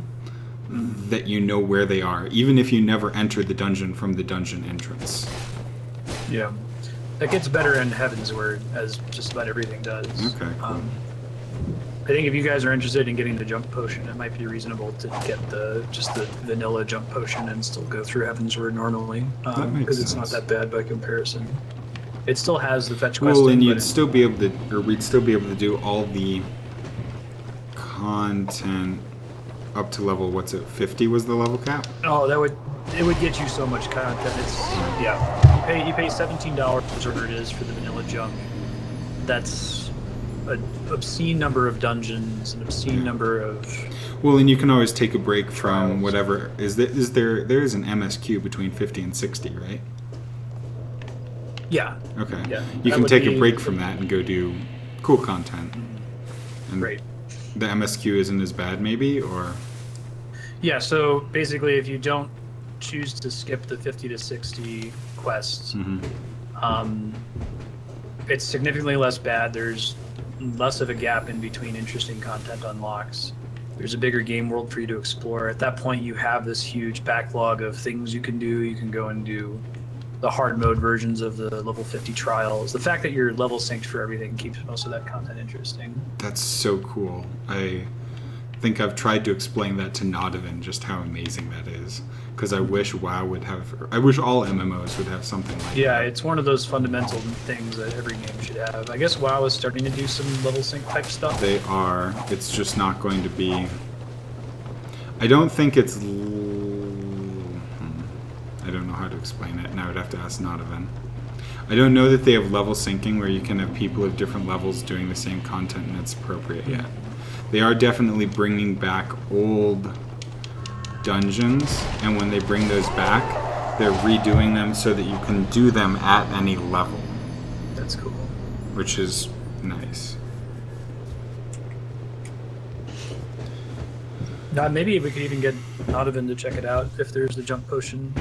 that you know where they are, even if you never entered the dungeon from the dungeon entrance. Yeah. That gets better in Heavensward, as just about everything does. Okay, cool. I think if you guys are interested in getting the jump potion, it might be reasonable to get just the vanilla jump potion and still go through Heavensward normally, That makes because it's not sense. that bad by comparison. It still has the fetch questing. Well, and but you'd still be able to, or we'd still be able to do all the content up to level, 50 was the level cap? Oh, it would get you so much content. You pay $17 whatever it is for the vanilla jump. That's an obscene number of dungeons, an obscene number of. Well, and you can always take a break from trials. whatever there is an MSQ between 50 and 60, right? Yeah. Okay. Yeah. You That can would take a be- break from that and go do cool content. And Great. the MSQ isn't as bad, maybe, or Yeah, so basically, if you don't choose to skip the 50 to 60 quests, it's significantly less bad. There's less of a gap in between interesting content unlocks. there's a bigger game world for you to explore. At that point, you have this huge backlog of things you can do. You can go and do the hard mode versions of the level 50 trials. The fact that you're level synced for everything keeps most of that content interesting. That's so cool. I think I've tried to explain that to Nodovan, just how amazing that is. Because I wish WoW would have, I wish all MMOs would have something like that. Yeah, it's one of those fundamental things that every game should have. I guess WoW is starting to do some level sync type stuff. They are. It's just not going to be. I don't think it's. I don't know how to explain it, and I would have to ask Nodovan. I don't know that they have level syncing where you can have people of different levels doing the same content and it's appropriate yet. They are definitely bringing back old dungeons, and when they bring those back, they're redoing them so that you can do them at any level. That's cool. Which is nice. Maybe we could even get Nodovan to check it out if there's the jump potion.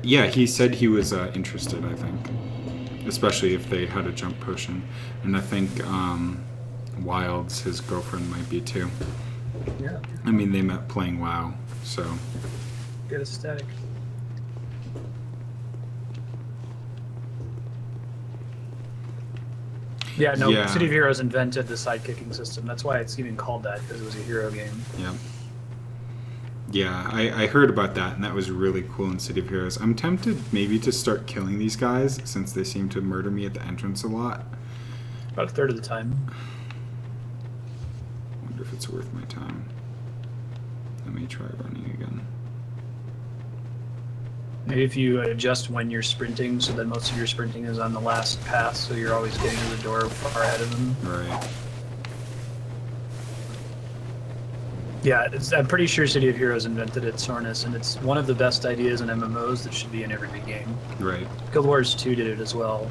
Yeah, he said he was interested, I think. Especially if they had a jump potion. And I think Wilds, his girlfriend, might be too. Yeah. I mean, they met playing WoW, so. Get a static. Yeah, no, Yeah. City of Heroes invented the sidekicking system. That's why it's even called that, because it was a hero game. Yeah. Yeah, I heard about that, and that was really cool in City of Heroes. I'm tempted maybe to start killing these guys, since they seem to murder me at the entrance a lot. About a third of the time. I wonder if it's worth my time. Let me try running again. Maybe if you adjust when you're sprinting, so that most of your sprinting is on the last pass, so you're always getting to the door far ahead of them. Right. Yeah, I'm pretty sure City of Heroes invented it, Sornus, and it's one of the best ideas in MMOs that should be in every big game. Right. Guild Wars 2 did it as well.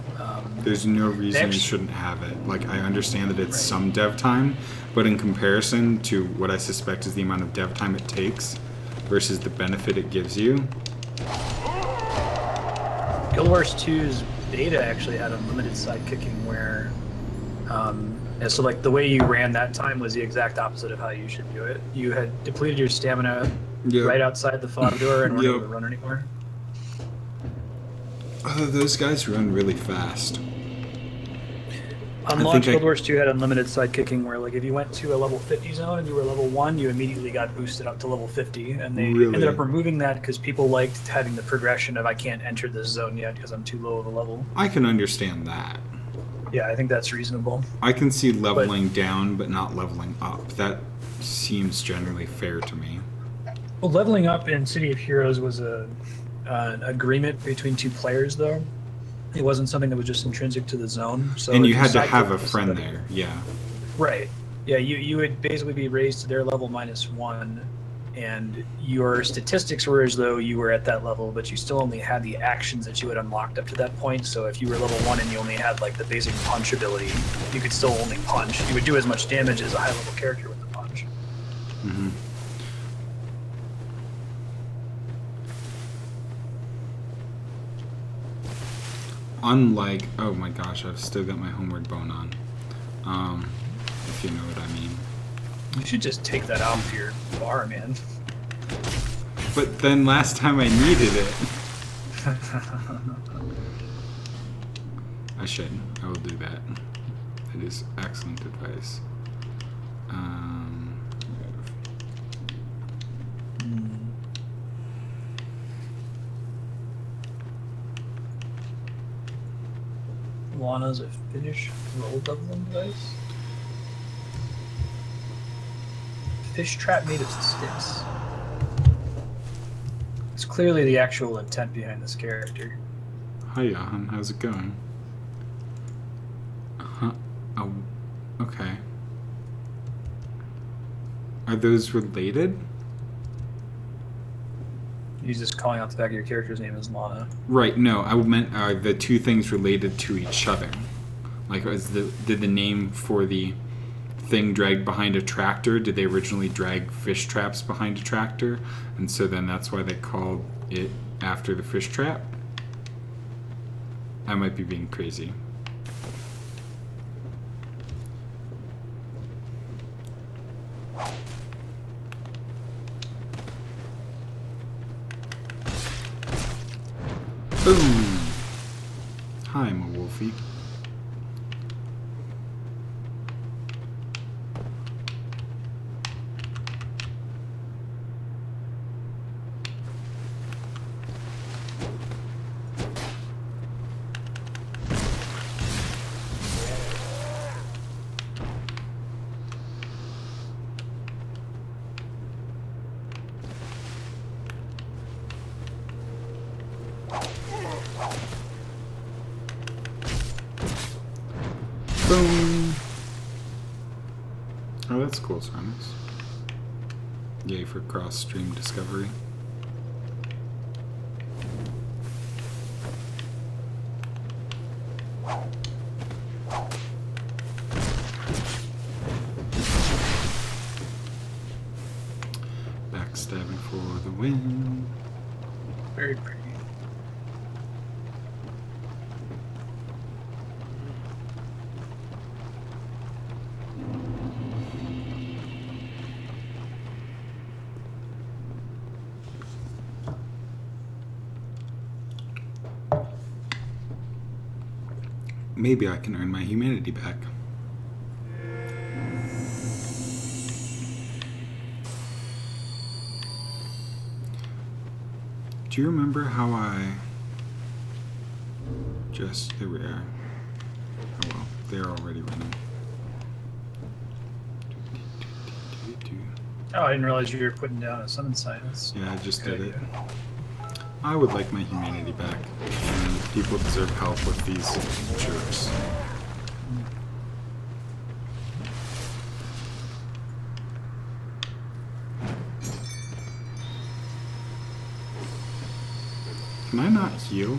There's no reason you shouldn't have it. Like, I understand that it's some dev time, but in comparison to what I suspect is the amount of dev time it takes versus the benefit it gives you. Guild Wars 2's beta actually had unlimited sidekicking where yeah, so like the way you ran that time was the exact opposite of how you should do it. You had depleted your stamina right outside the fog door and weren't able to run anymore. Those guys run really fast. On launch, Guild Wars 2 had unlimited sidekicking where like if you went to a level 50 zone and you were level 1, you immediately got boosted up to level 50. And they ended up removing that because people liked having the progression of I can't enter this zone yet because I'm too low of a level. I can understand that. Yeah, I think that's reasonable. I can see leveling down, but not leveling up. That seems generally fair to me. Well, leveling up in City of Heroes was an agreement between two players, though. It wasn't something that was just intrinsic to the zone. So and you had to have a friend there, yeah. Right. Yeah, you would basically be raised to their level -1, and your statistics were as though you were at that level, but you still only had the actions that you had unlocked up to that point. So if you were level 1 and you only had like the basic punch ability, you could still only punch. You would do as much damage as a high-level character with the punch. Mm-hmm. Unlike, oh my gosh, I've still got my homeward bone on. If you know what I mean. You should just take that out of your bar, man. But then last time I needed it. I shouldn't. I will do that. It is excellent advice. Lana's a Finnish roll doubling device. Fish trap made of sticks. It's clearly the actual intent behind this character. Hi, Johan. How's it going? Oh, okay. Are those related? He's just calling out the back of your character's name as Lana. Right, no, I meant are the two things related to each other? Like, did the name for the thing dragged behind a tractor, did they originally drag fish traps behind a tractor? And so then that's why they called it after the fish trap? I might be being crazy. Boom. Hi, my wolfie. Boom. Oh, that's cool, Simus. Yay for cross-stream discovery. Backstabbing for the win. Very pretty. Maybe I can earn my humanity back. Do you remember how I just... There we are. Oh well, they're already running. Oh, I didn't realize you were putting down a summon sign. That's Yeah, I just good did it. idea. I would like my humanity back, and people deserve help with these jerks. Can I not heal?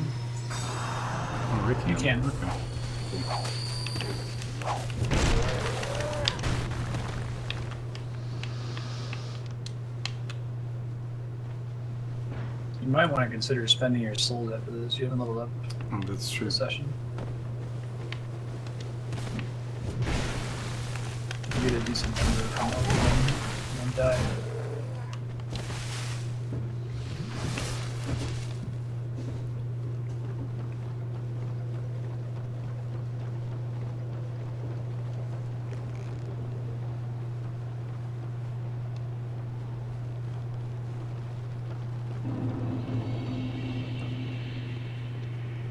Oh, I can. You can. Okay. Cool. You might want to consider spending your souls after this. You haven't leveled up Oh, that's true. this session. You get a decent number of health and die.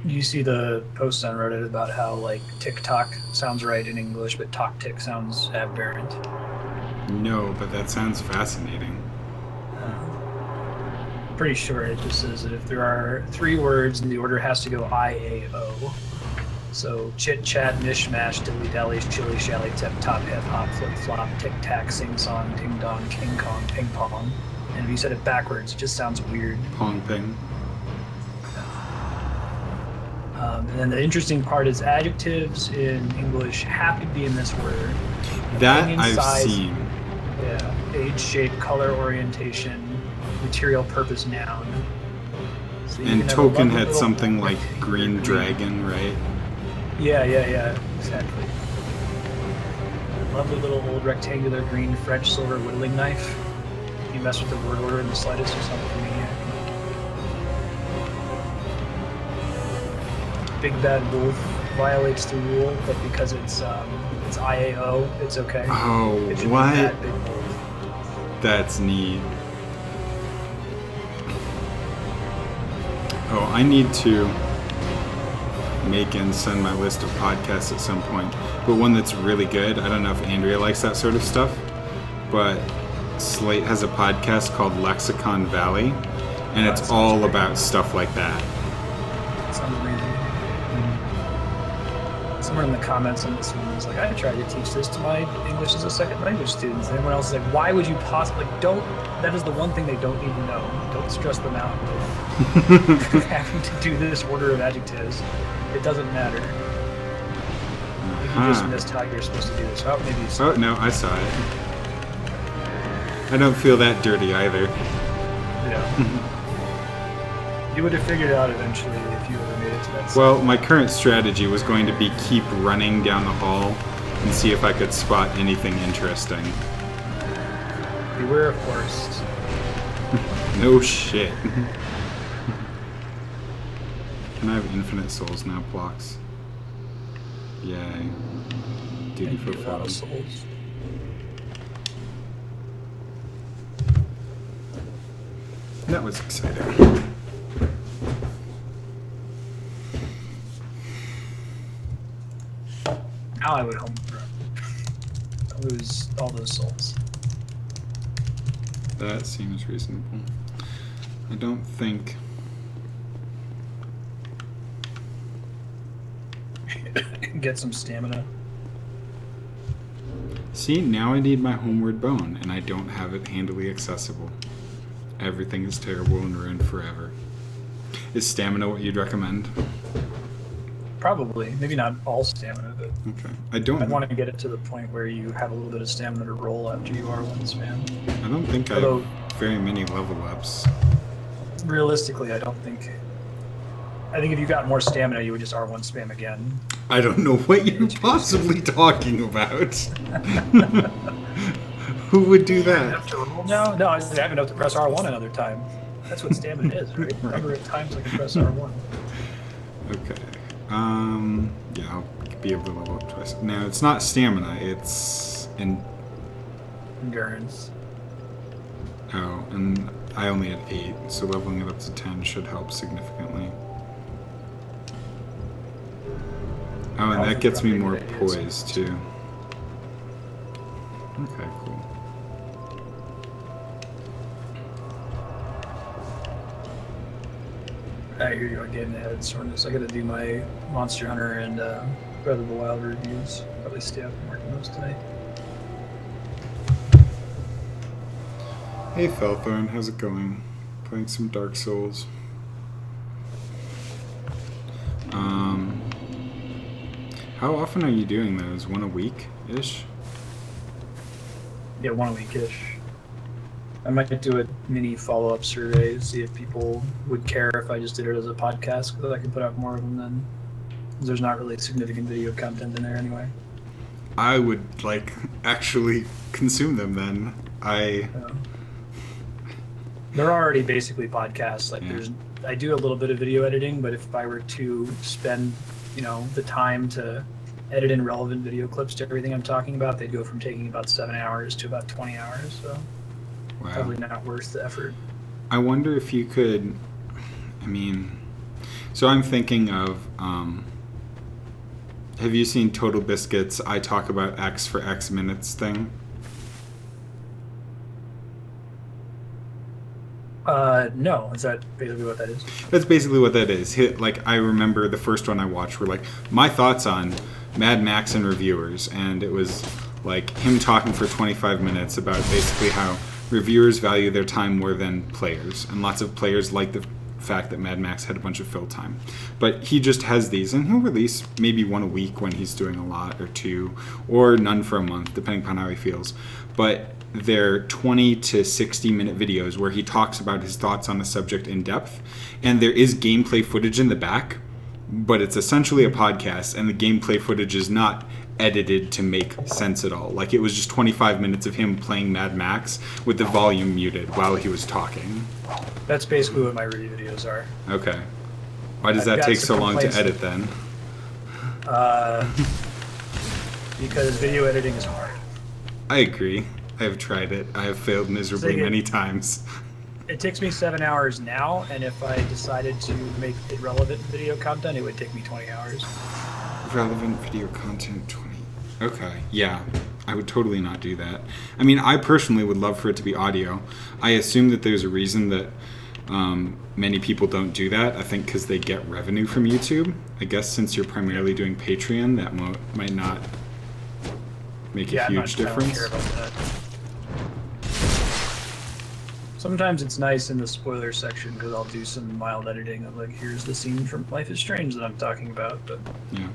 You see the post on Reddit about how like TikTok sounds right in English, but talk tick sounds aberrant. No, but that sounds fascinating. Pretty sure it just says that if there are 3 words, the order has to go I-A-O. So chit chat, mishmash, dilly dally, chilly shally, tip top, hip hop, flip flop, tic tac, sing song, ding dong, king kong, ping pong. And if you said it backwards, it just sounds weird. Pong ping. And then the interesting part is adjectives in English have to be in this word. That Opinion, I've size, seen. Yeah, age, shape, color, orientation, material, purpose, noun. So you And can have a Token lovely had little something like rectangular green dragon, right? Yeah, exactly. Lovely little old rectangular green French silver whittling knife. If you mess with the word order in the slightest or something for me. Big Bad Wolf violates the rule, but because it's IAO, it's okay. Oh, It should be what? Bad Big Wolf. That's neat. Oh, I need to make and send my list of podcasts at some point, but one that's really good. I don't know if Andrea likes that sort of stuff, but Slate has a podcast called Lexicon Valley, and it's all about stuff like that. Sounds amazing. Someone in the comments on this one was like, I tried to teach this to my English as a second language students. And everyone else is like, why would you possibly, that is the one thing they don't need to know. Don't stress them out with having to do this order of adjectives. It doesn't matter. You just missed how you're supposed to do this. Oh, maybe you saw Oh, no, I saw it. I don't feel that dirty either. Yeah. You would have figured it out eventually if you ever made it to that side. Well, my current strategy was going to be keep running down the hall and see if I could spot anything interesting. Beware of forests. No shit. And I have infinite souls now, blocks. Yay. Duty Thank you, a lot of fulfilled. souls. That was exciting. Now I would home lose all those souls. That seems reasonable. I don't think... Get some stamina. See, now I need my homeward bone, and I don't have it handily accessible. Everything is terrible and ruined forever. Is stamina what you'd recommend? Probably. Maybe not all stamina, but Okay. I want to get it to the point where you have a little bit of stamina to roll after you are one spam. I don't think I have very many level ups. Realistically, I don't think... I think if you got more stamina, you would just R1 spam again. I don't know what you're possibly talking about. Who would do that? No, I have enough to press R1 another time. That's what stamina is, right? Number of times I can press R1. Okay. Yeah, I'll be able to level up twice. No, it's not stamina, it's Endurance. Oh, and I only had 8, so leveling it up to 10 should help significantly. Oh, and that gets me more poise, too. Okay, cool. I hear you getting ahead, Sornus. I gotta do my Monster Hunter and Breath of the Wild reviews. Probably stay up and work on those tonight. Hey, Felthorn, how's it going? Playing some Dark Souls. How often are you doing those? One a week-ish? Yeah, 1 a week-ish. I might do a mini follow-up survey, see if people would care if I just did it as a podcast, because I can put out more of them then. There's not really significant video content in there anyway. I would, actually consume them then. They're already basically podcasts. Yeah. I do a little bit of video editing, but if I were to spend, the time to edit in relevant video clips to everything I'm talking about, they'd go from taking about 7 hours to about 20 hours, so Wow. probably not worth the effort. I wonder if you could, so I'm thinking of, have you seen Total Biscuit's I talk about X for X minutes thing? No. Is that basically what that is? That's basically what that is. I remember the first one I watched were my thoughts on Mad Max and reviewers, and it was him talking for 25 minutes about basically how reviewers value their time more than players, and lots of players like the fact that Mad Max had a bunch of fill time. But he just has these, and he'll release maybe 1 a week when he's doing a lot, or 2, or none for a month, depending upon how he feels. But they're 20 to 60 minute videos where he talks about his thoughts on the subject in depth, and there is gameplay footage in the back, but it's essentially a podcast, and the gameplay footage is not edited to make sense at all. It was just 25 minutes of him playing Mad Max with the volume muted while he was talking. That's basically what my review videos are. Okay. Why does that take so long to edit then? Because video editing is hard. I agree. I have tried it. I have failed miserably many times. It takes me 7 hours now, and if I decided to make it relevant video content, it would take me 20 hours. Relevant video content 20. Okay, yeah. I would totally not do that. I personally would love for it to be audio. I assume that there's a reason that many people don't do that. I think because they get revenue from YouTube. I guess since you're primarily doing Patreon, that might not make a huge difference. I don't care about that. Sometimes it's nice in the spoiler section because I'll do some mild editing of here's the scene from Life is Strange that I'm talking about. But yeah.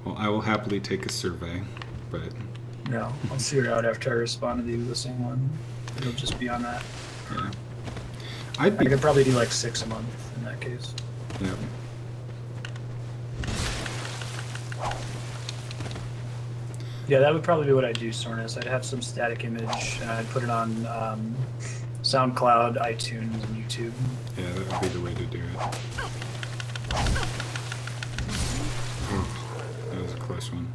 Well, I will happily take a survey, but no, I'll see it out after I respond to the listening one. It'll just be on that. Yeah. I could probably do 6 a month in that case. Yeah. Yeah, that would probably be what I'd do, Sornus. I'd have some static image, and I'd put it on SoundCloud, iTunes, and YouTube. Yeah, that would be the way to do it. Oh, that was a close one.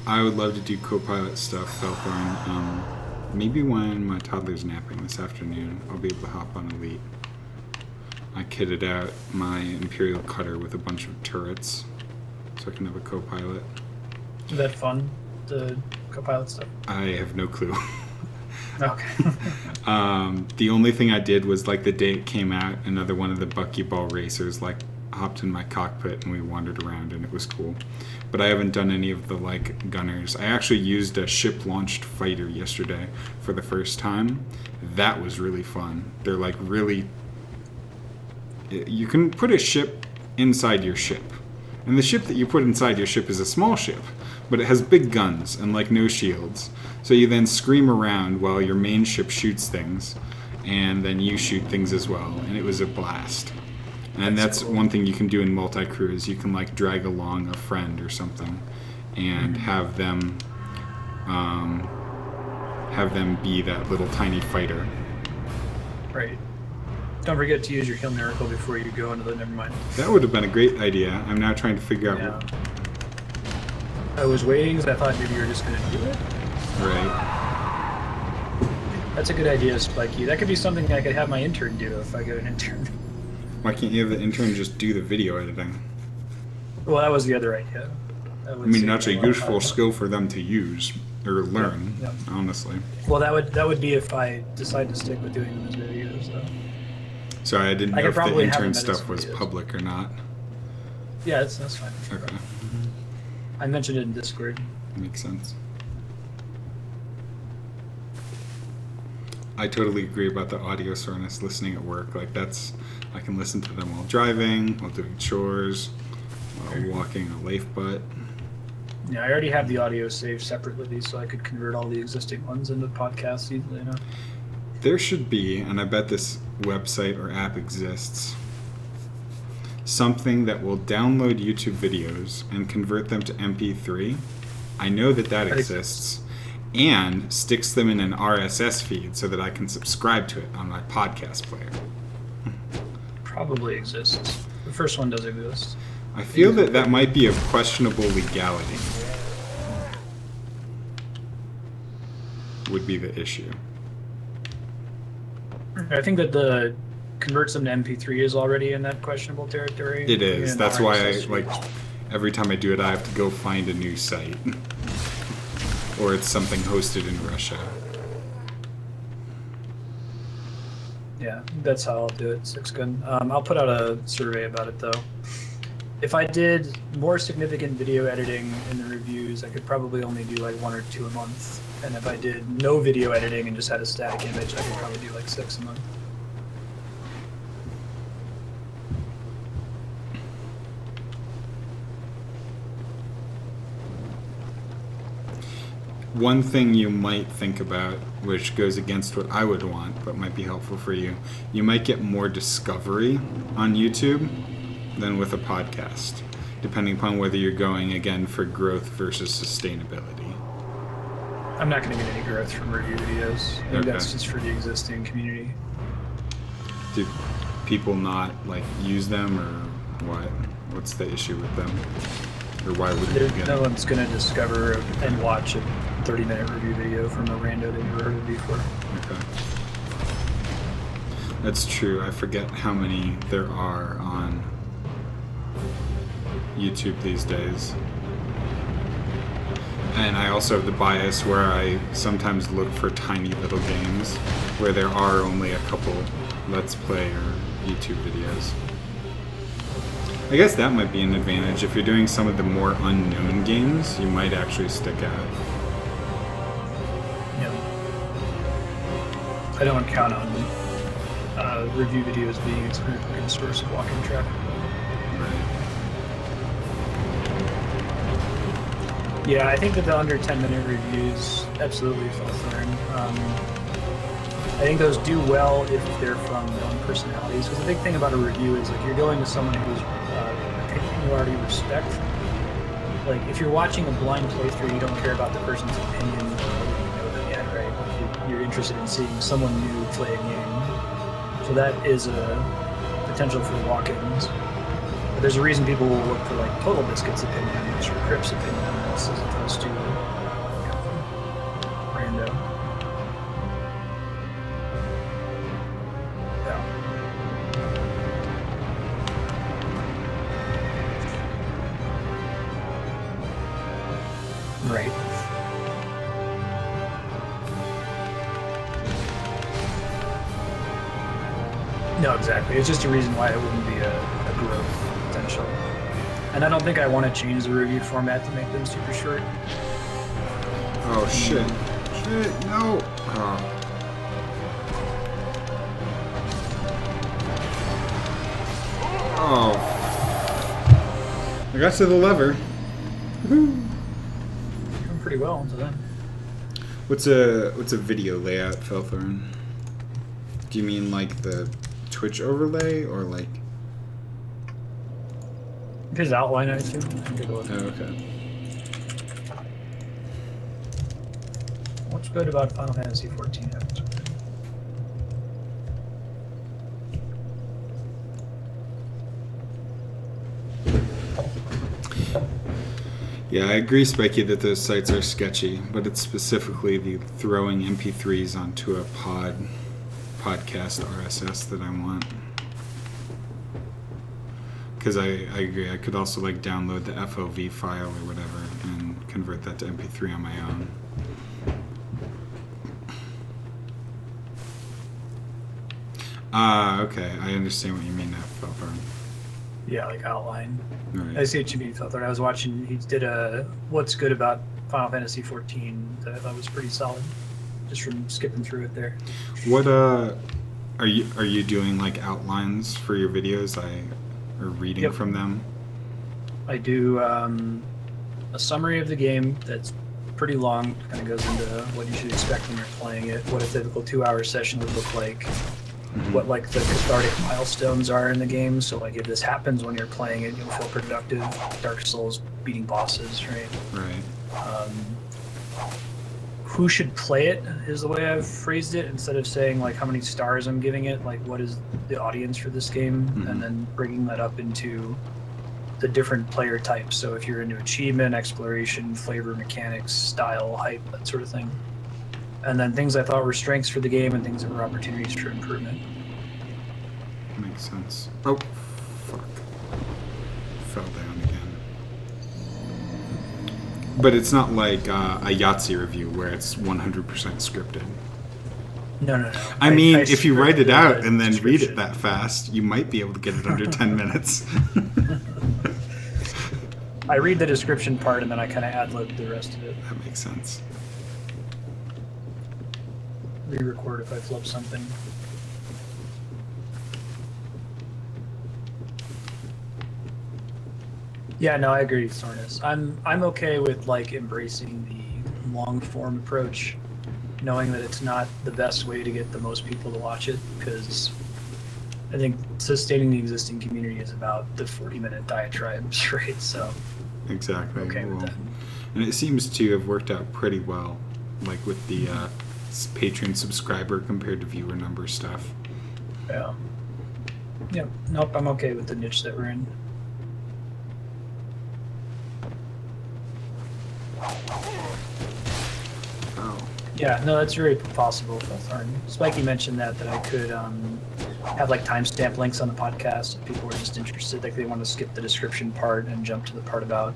I would love to do co-pilot stuff, Felthorn. Maybe when my toddler's napping this afternoon, I'll be able to hop on Elite. I kitted out my Imperial Cutter with a bunch of turrets, so I can have a co-pilot. Is that fun, the co-pilot stuff? I have no clue. Okay. The only thing I did was, like, the day it came out, another one of the buckyball racers, like, hopped in my cockpit and we wandered around, and it was cool. But I haven't done any of the, like, gunners. I actually used a ship-launched fighter yesterday for the first time. That was really fun. They're, like, really... You can put a ship inside your ship. And the ship that you put inside your ship is a small ship, but it has big guns and, like, no shields. So you then scream around while your main ship shoots things, and then you shoot things as well, and it was a blast. And that's cool. One thing you can do in multi-crew is you can, like, drag along a friend or something and have them be that little tiny fighter. Right. Don't forget to use your Hail Miracle before you go into the... Never mind. That would have been a great idea. I'm now trying to figure out... Yeah. I was waiting because I thought maybe you were just going to do it. Right. That's a good idea, Spiky. That could be something I could have my intern do if I get an intern. Why can't you have the intern just do the video editing? Well, that was the other idea. I mean, that's a useful skill for them to use or learn, yeah. Honestly. Well, that would be if I decide to stick with doing those videos, though. Sorry, I didn't know if the intern stuff was public or not. Yeah, that's fine. Sure. Okay. I mentioned it in Discord. Makes sense. I totally agree about the audio soreness listening at work. Like, that's... I can listen to them while driving, while doing chores, while walking a leaf butt. Yeah, I already have the audio saved separately, so I could convert all the existing ones into podcasts easily enough. There should be, and I bet this website or app exists, something that will download YouTube videos and convert them to MP3. I know that exists, and sticks them in an RSS feed so that I can subscribe to it on my podcast player. Probably exists. The first one does exist. I feel that might be of questionable legality. Would be the issue. I think that the converts them to MP3 is already in that questionable territory. It is. That's why every time I do it, I have to go find a new site. Or it's something hosted in Russia. Yeah, that's how I'll do it, Sixgun. I'll put out a survey about it, though. If I did more significant video editing in the reviews, I could probably only do like 1 or 2 a month. And if I did no video editing and just had a static image, I could probably do like 6 a month. One thing you might think about, which goes against what I would want, but might be helpful for you, you might get more discovery on YouTube than with a podcast, depending upon whether you're going, again, for growth versus sustainability. I'm not going to get any growth from review videos. I think that's just for the existing community. Do people not, like, use them, or what? What's the issue with them? Or why would you get No one's going to discover and watch a 30-minute review video from a rando they've never heard of before. Okay. That's true. I forget how many there are on YouTube these days. And I also have the bias where I sometimes look for tiny little games where there are only a couple Let's Play or YouTube videos. I guess that might be an advantage. If you're doing some of the more unknown games, you might actually stick out. Yeah. I don't count on review videos being a significant source of walking traffic. Right. Yeah, I think that the under 10-minute reviews absolutely fell through. I think those do well if they're from known personalities. Because the big thing about a review is like you're going to someone who's opinion you already respect. Like if you're watching a blind playthrough, you don't care about the person's opinion, you know them yet, right? you're interested in seeing someone new play a game. So that is a potential for walk-ins. But there's a reason people will look for like PolarBruski's opinions or Crip's opinions as opposed to rando. Yeah. Right. No, exactly. It's just a reason why it wouldn't be a growth potential. And I don't think I want to change the review format to make them super short. Oh shit. Shit, no. Oh. Oh. I got to the lever. Doing pretty well until then. What's a video layout, Felthorn? Do you mean like the Twitch overlay or like? His outline, I assume. Oh, okay. What's good about Final Fantasy 14? Yeah, I agree, Spiky, that those sites are sketchy, but it's specifically the throwing MP3s onto a podcast RSS that I want. Because I agree, I could also like download the FOV file or whatever and convert that to MP3 on my own. Okay, I understand what you mean now, Felthorn. Yeah, like outline. Right. I see what you mean, Felthorn. I was watching, he did a What's Good About Final Fantasy 14 that I thought was pretty solid, just from skipping through it there. What are you doing like outlines for your videos? Or reading Yep. from them? I do a summary of the game that's pretty long, kind of goes into what you should expect when you're playing it, what a typical 2-hour session would look like, what like the cathartic milestones are in the game. So like if this happens when you're playing it, you'll feel productive. Dark Souls, beating bosses, right? Right. Who should play it is the way I've phrased it, instead of saying like how many stars I'm giving it, like what is the audience for this game, and then bringing that up into the different player types. So if you're into achievement, exploration, flavor, mechanics, style, hype, that sort of thing. And then things I thought were strengths for the game and things that were opportunities for improvement. Makes sense. Oh, fuck. Fell down again. But it's not like a Yahtzee review where it's 100% scripted. No. I mean, if you write it scripted out the and then read it description. that fast, you might be able to get it under 10 minutes. I read the description part and then I kind of ad-lib the rest of it. That makes sense. Re-record if I flub something. Yeah, no, I agree, Sornus. I'm okay with like embracing the long form approach, knowing that it's not the best way to get the most people to watch it, because I think sustaining the existing community is about the 40-minute diatribes, right? So Exactly. okay with that. And it seems to have worked out pretty well, like with the patron subscriber compared to viewer number stuff. Yeah. Yep. Nope, I'm okay with the niche that we're in. Oh. Yeah, no, that's very possible, Felthorn. Spiky mentioned that I could have like timestamp links on the podcast if people were just interested, like they want to skip the description part and jump to the part about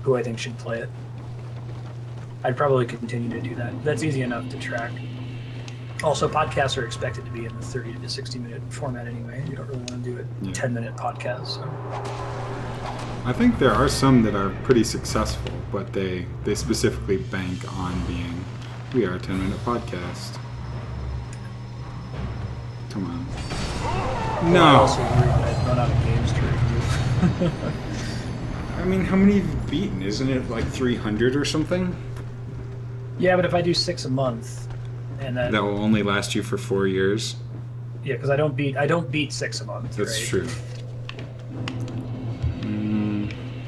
who I think should play it. I'd probably continue to do that. That's easy enough to track. Also, podcasts are expected to be in the 30 to 60-minute format anyway. You don't really want to do a 10-minute podcast. So. I think there are some that are pretty successful, but they specifically bank on being, we are a 10-minute podcast. Come on. No. I also worried that I'd run out of games to review. I mean, how many have you beaten? Isn't it like 300 or something? Yeah, but if I do 6 a month, and then That will only last you for 4 years. yeah, because I don't beat 6 a month. That's right? true.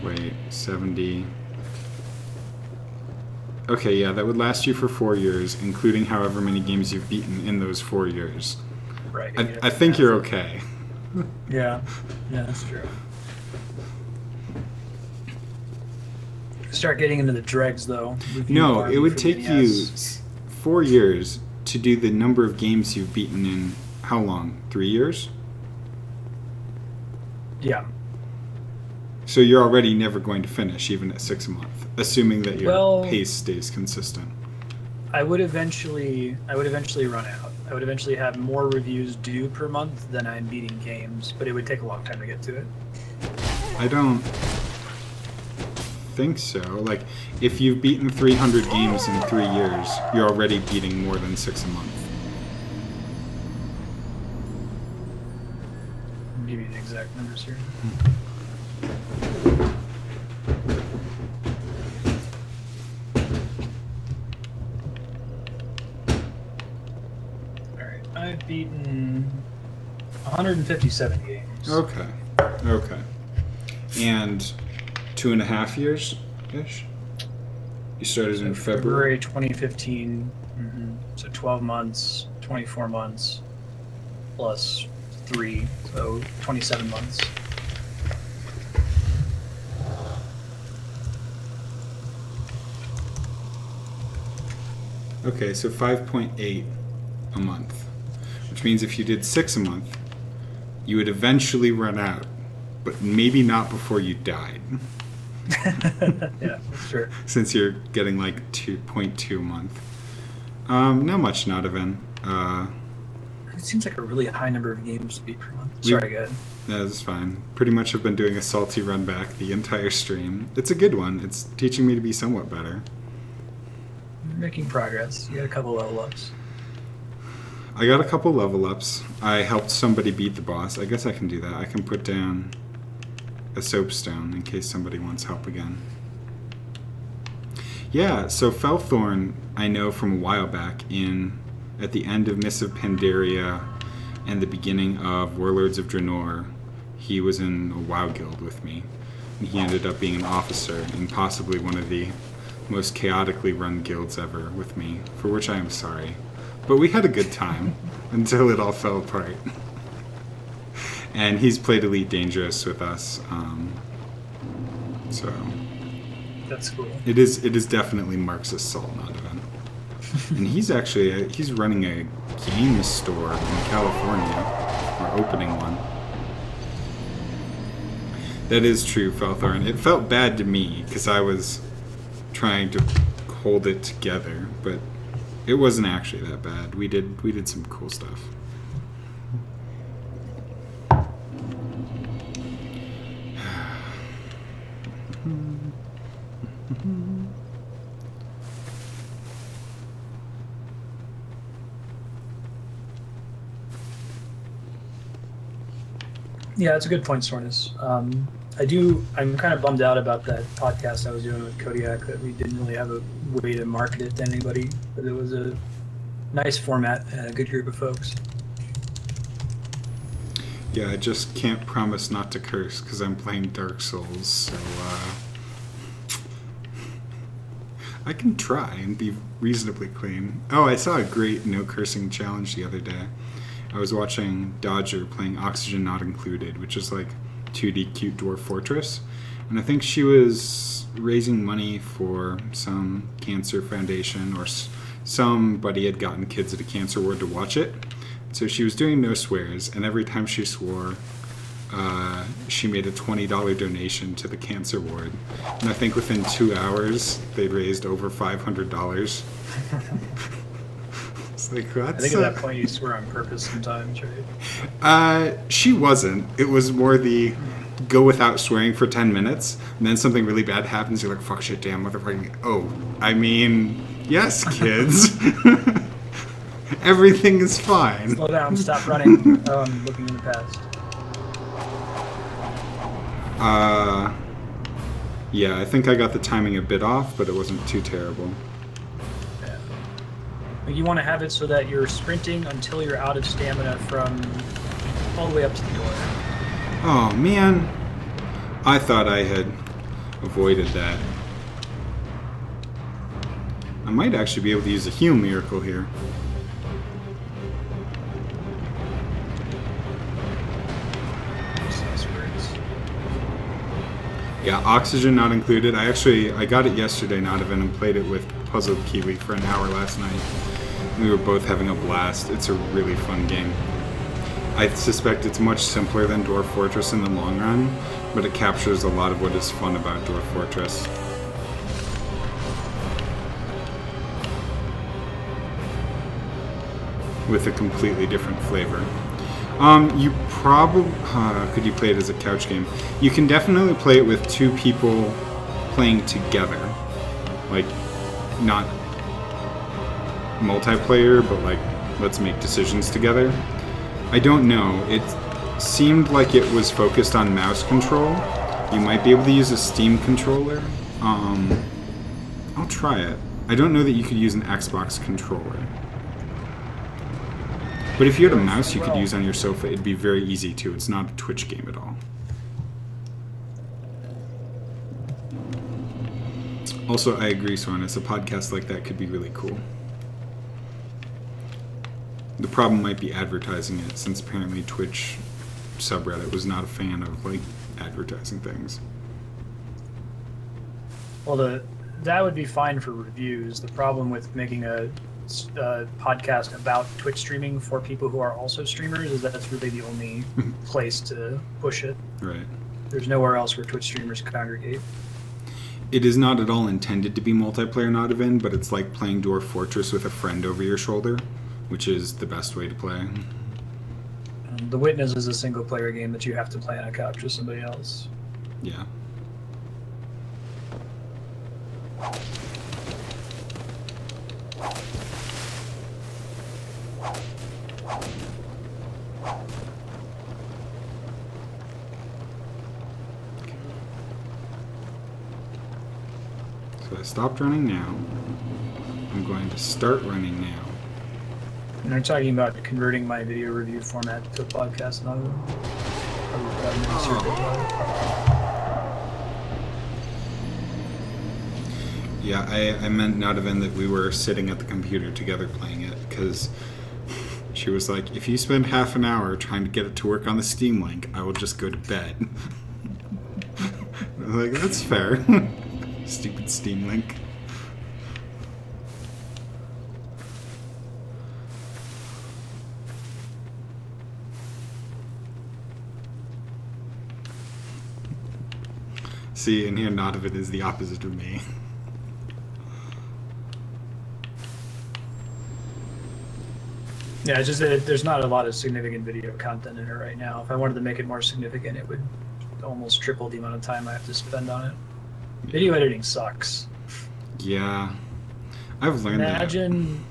Wait, 70. Okay, yeah, that would last you for 4 years, including however many games you've beaten in those 4 years. Right. I think you're okay. Yeah. Yeah, that's true. Start getting into the dregs, though. No, it would take you 4 years to do the number of games you've beaten in how long? 3 years? Yeah. So you're already never going to finish, even at 6 a month, assuming that your pace stays consistent. I would eventually run out. I would eventually have more reviews due per month than I'm beating games, but it would take a long time to get to it. I don't think so. Like, if you've beaten 300 games in 3 years, you're already beating more than 6 a month. I'll give you the exact numbers here. Alright, I've beaten 157 games. Okay. And 2.5 years-ish? You started in February? 2015. Mm-hmm. So 12 months, 24 months, plus 3, so 27 months. Okay, so 5.8 a month. Which means if you did 6 a month, you would eventually run out, but maybe not before you died. Yeah, sure. Since you're getting like 2.2 a month. Not much, Nodovan. It seems like a really high number of games to beat per month. Sorry, go ahead. Yeah, that's fine. Pretty much have been doing a salty run back the entire stream. It's a good one. It's teaching me to be somewhat better. You're making progress. You got a couple level ups. I got a couple level ups. I helped somebody beat the boss. I guess I can do that. I can put down a soapstone in case somebody wants help again. Yeah, so Felthorn I know from a while back at the end of Mists of Pandaria and the beginning of Warlords of Draenor. He was in a WoW guild with me. And he ended up being an officer in possibly one of the most chaotically run guilds ever with me, for which I am sorry. But we had a good time until it all fell apart. And he's played Elite Dangerous with us, so that's cool. It is definitely Mark's assault, not event. And he's running a game store in California, or opening one. That is true, Felthorn. It felt bad to me because I was trying to hold it together, but it wasn't actually that bad. We did some cool stuff. Yeah, it's a good point, Sornis. I'm kind of bummed out about that podcast I was doing with Kodiak, that we didn't really have a way to market it to anybody, but it was a nice format and a good group of folks. Yeah, I just can't promise not to curse because I'm playing Dark Souls, so I can try and be reasonably clean. Oh, I saw a great no cursing challenge the other day. I was watching Dodger playing Oxygen Not Included, which is like 2D cute dwarf fortress, and I think she was raising money for some cancer foundation, or somebody had gotten kids at a cancer ward to watch it. So she was doing no swears, and every time she swore, she made a $20 donation to the cancer ward. And I think within 2 hours, they'd raised over $500. It's like, I think at that point you swear on purpose sometimes, right? She wasn't. It was more the go without swearing for 10 minutes, and then something really bad happens, you're like, fuck, shit, damn, motherfucking, oh, I mean, yes, kids. Everything is fine. Slow down, stop running. Oh, I'm looking in the past. Yeah, I think I got the timing a bit off, but it wasn't too terrible. Yeah. You want to have it so that you're sprinting until you're out of stamina from all the way up to the door. Oh, man. I thought I had avoided that. I might actually be able to use a heal miracle here. Yeah, oxygen not included. I got it yesterday, not even, and played it with Puzzled Kiwi for an hour last night. We were both having a blast. It's a really fun game. I suspect it's much simpler than Dwarf Fortress in the long run, but it captures a lot of what is fun about Dwarf Fortress. With a completely different flavor. You probably... could you play it as a couch game? You can definitely play it with two people playing together. Like, not multiplayer, but like, let's make decisions together. I don't know. It seemed like it was focused on mouse control. You might be able to use a Steam controller. I'll try it. I don't know that you could use an Xbox controller. But if you had a mouse you could use on your sofa, it'd be very easy too. It's not a Twitch game at all. Also, I agree, Sornis, a podcast like that could be really cool. The problem might be advertising it, since apparently Twitch subreddit was not a fan of like advertising things. Well, that would be fine for reviews. The problem with making a podcast about Twitch streaming for people who are also streamers is that that's really the only place to push it. Right. There's nowhere else where Twitch streamers congregate. It is not at all intended to be multiplayer, not even, but it's like playing Dwarf Fortress with a friend over your shoulder, which is the best way to play. The Witness is a single-player game that you have to play on a couch with somebody else. Yeah. So I stopped running now. I'm going to start running now. And they're talking about converting my video review format to a podcast. Yeah, I meant not even that we were sitting at the computer together playing it, because she was like, if you spend half an hour trying to get it to work on the Steam Link, I will just go to bed. I was like, that's fair. Stupid Steam Link. See, and here not of it is the opposite of me. Yeah, it's just that there's not a lot of significant video content in it right now. If I wanted to make it more significant, it would almost triple the amount of time I have to spend on it. Video editing sucks. Yeah. I've learned that. Imagine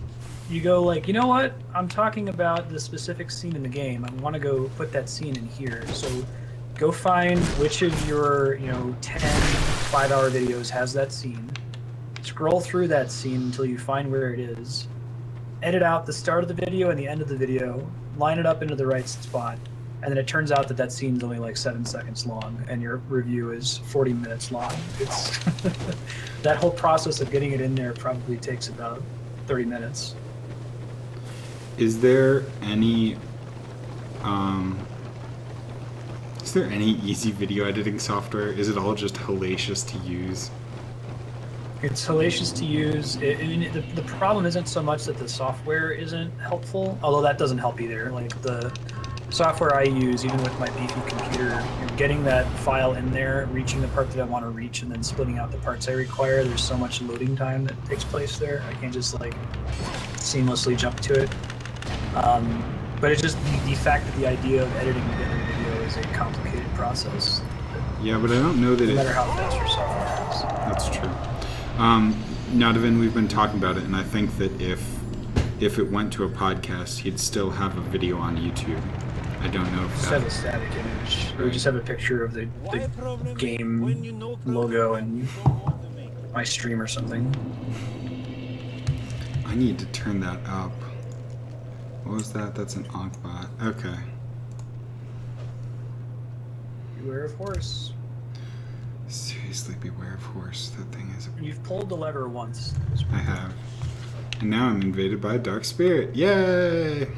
you go like, you know what? I'm talking about the specific scene in the game. I want to go put that scene in here. So go find which of your, 10 5-hour videos has that scene. Scroll through that scene until you find where it is. Edit out the start of the video and the end of the video, line it up into the right spot, and then it turns out that that scene's only like 7 seconds long, and your review is 40 minutes long. It's that whole process of getting it in there probably takes about 30 minutes. Is there any easy video editing software? Is it all just hellacious to use? It's hellacious to use. The problem isn't so much that the software isn't helpful, although that doesn't help either. Like the software I use, even with my beefy computer, getting that file in there, reaching the part that I want to reach, and then splitting out the parts I require, there's so much loading time that takes place there. I can't just like seamlessly jump to it. But it's just the fact that the idea of editing together a video is a complicated process. Yeah, but I don't know that no matter how fast your software is. That's true. Nadavin, we've been talking about it, and I think that if it went to a podcast, he'd still have a video on YouTube. I don't know if just have a static image. Right. Or just have a picture of the game logo and my stream or something. I need to turn that up. What was that? That's an Ogbot. Okay. Beware of horse. Seriously. Seriously, beware of horse. That thing is... You've pulled the lever once. I have. And now I'm invaded by a dark spirit. Yay! Oh,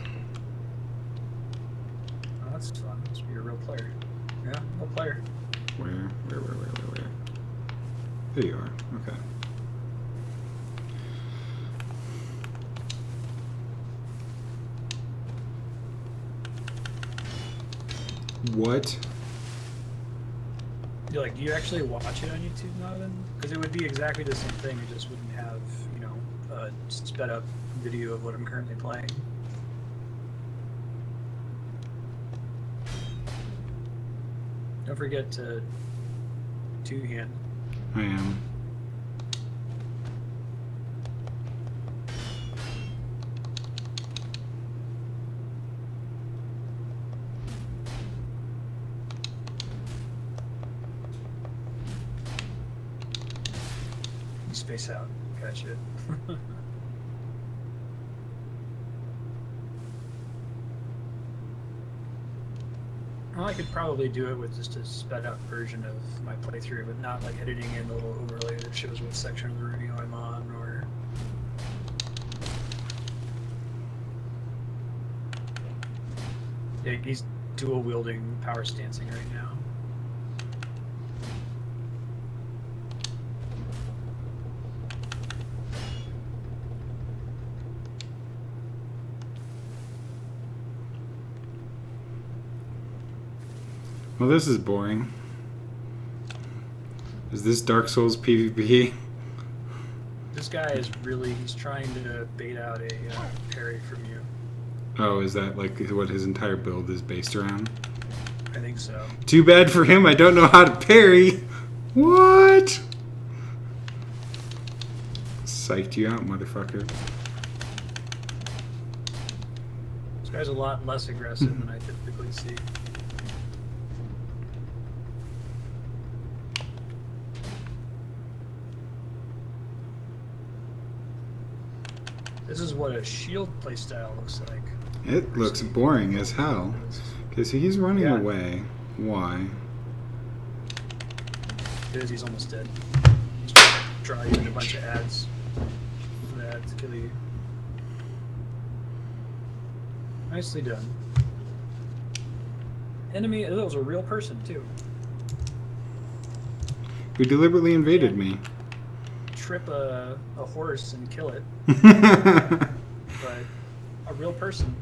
that's fun. Must be a real player. Yeah, real player. Where? There you are. Okay. What? You're like, do you actually watch it on YouTube now then? Because it would be exactly the same thing. You just wouldn't have, you know, a sped up video of what I'm currently playing. Don't forget to two-hand. I am. You space out. Gotcha. Well, I could probably do it with just a sped up version of my playthrough, but not like editing in the little overlay that shows what section of the review I'm on, or... Yeah, he's dual wielding power stancing right now. Well, this is boring. Is this Dark Souls PvP? This guy is really, he's trying to bait out a parry from you. Oh, is that like what his entire build is based around? I think so. Too bad for him, I don't know how to parry! What? Psyched you out, motherfucker. This guy's a lot less aggressive than I typically see. This is what a shield playstyle looks like. It looks boring as hell. Okay, so he's running Yeah. away. Why? Because he's almost dead. He's trying to draw you in a bunch of ads that to kill you. Nicely done. Enemy, that was a real person too. Who deliberately invaded me. Trip a horse and kill it, but a real person.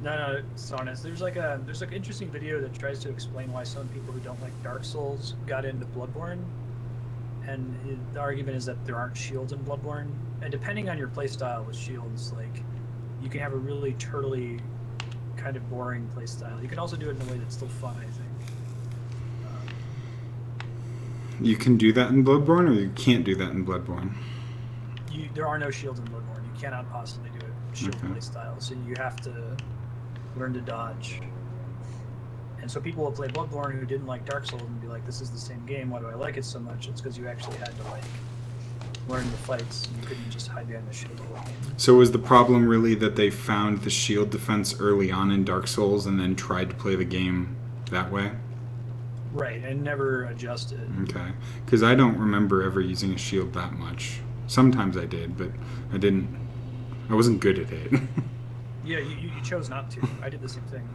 No, it's honest. There's like an interesting video that tries to explain why some people who don't like Dark Souls got into Bloodborne, and the argument is that there aren't shields in Bloodborne, and depending on your playstyle with shields, like you can have a really turtly, kind of boring playstyle. You can also do it in a way that's still fun, I think. You can do that in Bloodborne, or you can't do that in Bloodborne? There are no shields in Bloodborne. You cannot possibly do it shield Okay. playstyle, so you have to learn to dodge. And so people will play Bloodborne who didn't like Dark Souls and be like, this is the same game, why do I like it so much? It's because you actually had to like learn the fights, and you couldn't just hide behind the shield the whole game. So was the problem really that they found the shield defense early on in Dark Souls and then tried to play the game that way? Right, and never adjusted. Okay. Because I don't remember ever using a shield that much. Sometimes I did, but I wasn't good at it. Yeah, you chose not to. I did the same thing.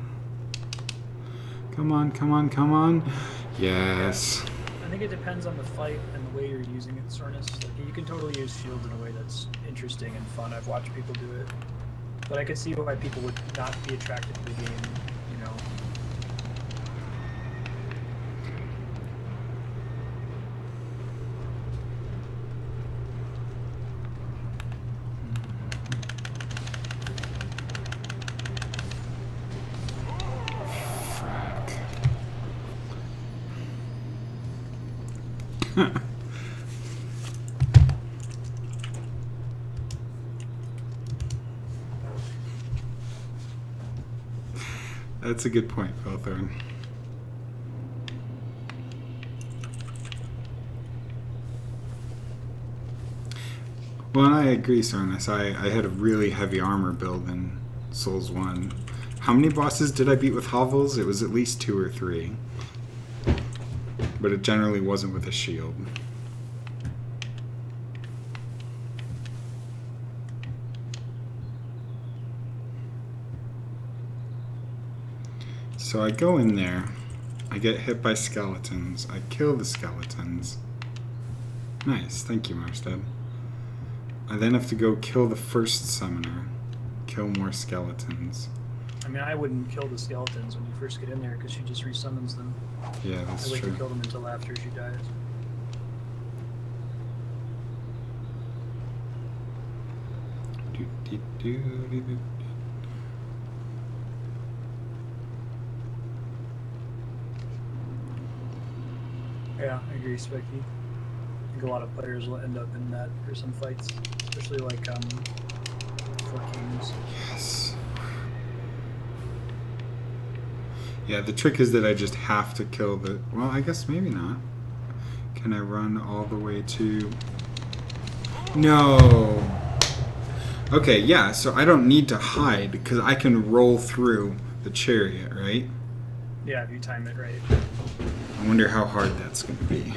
Come on, come on, come on. Yes. I think it depends on the fight and the way you're using it, Sornus. Like, you can totally use shields in a way that's interesting and fun. I've watched people do it. But I could see why people would not be attracted to the game, you know. That's a good point, Felthorn. Well, and I agree, Sarnas. I had a really heavy armor build in Souls 1. How many bosses did I beat with hovels? It was at least 2 or 3. but it generally wasn't with a shield. So I go in there, I get hit by skeletons, I kill the skeletons. Nice, thank you, Marstead. I then have to go kill the first summoner, kill more skeletons. I mean, I wouldn't kill the skeletons when you first get in there because she just resummons them. Yeah, that's true. I wouldn't kill them until after she dies. Yeah, I agree, Specky. I think a lot of players will end up in that for some fights, especially like for kings. Yes. Yeah, the trick is that I just have to kill the... Well, I guess maybe not. Can I run all the way to... No! Okay, yeah, so I don't need to hide because I can roll through the chariot, right? Yeah, if you time it right. I wonder how hard that's going to be.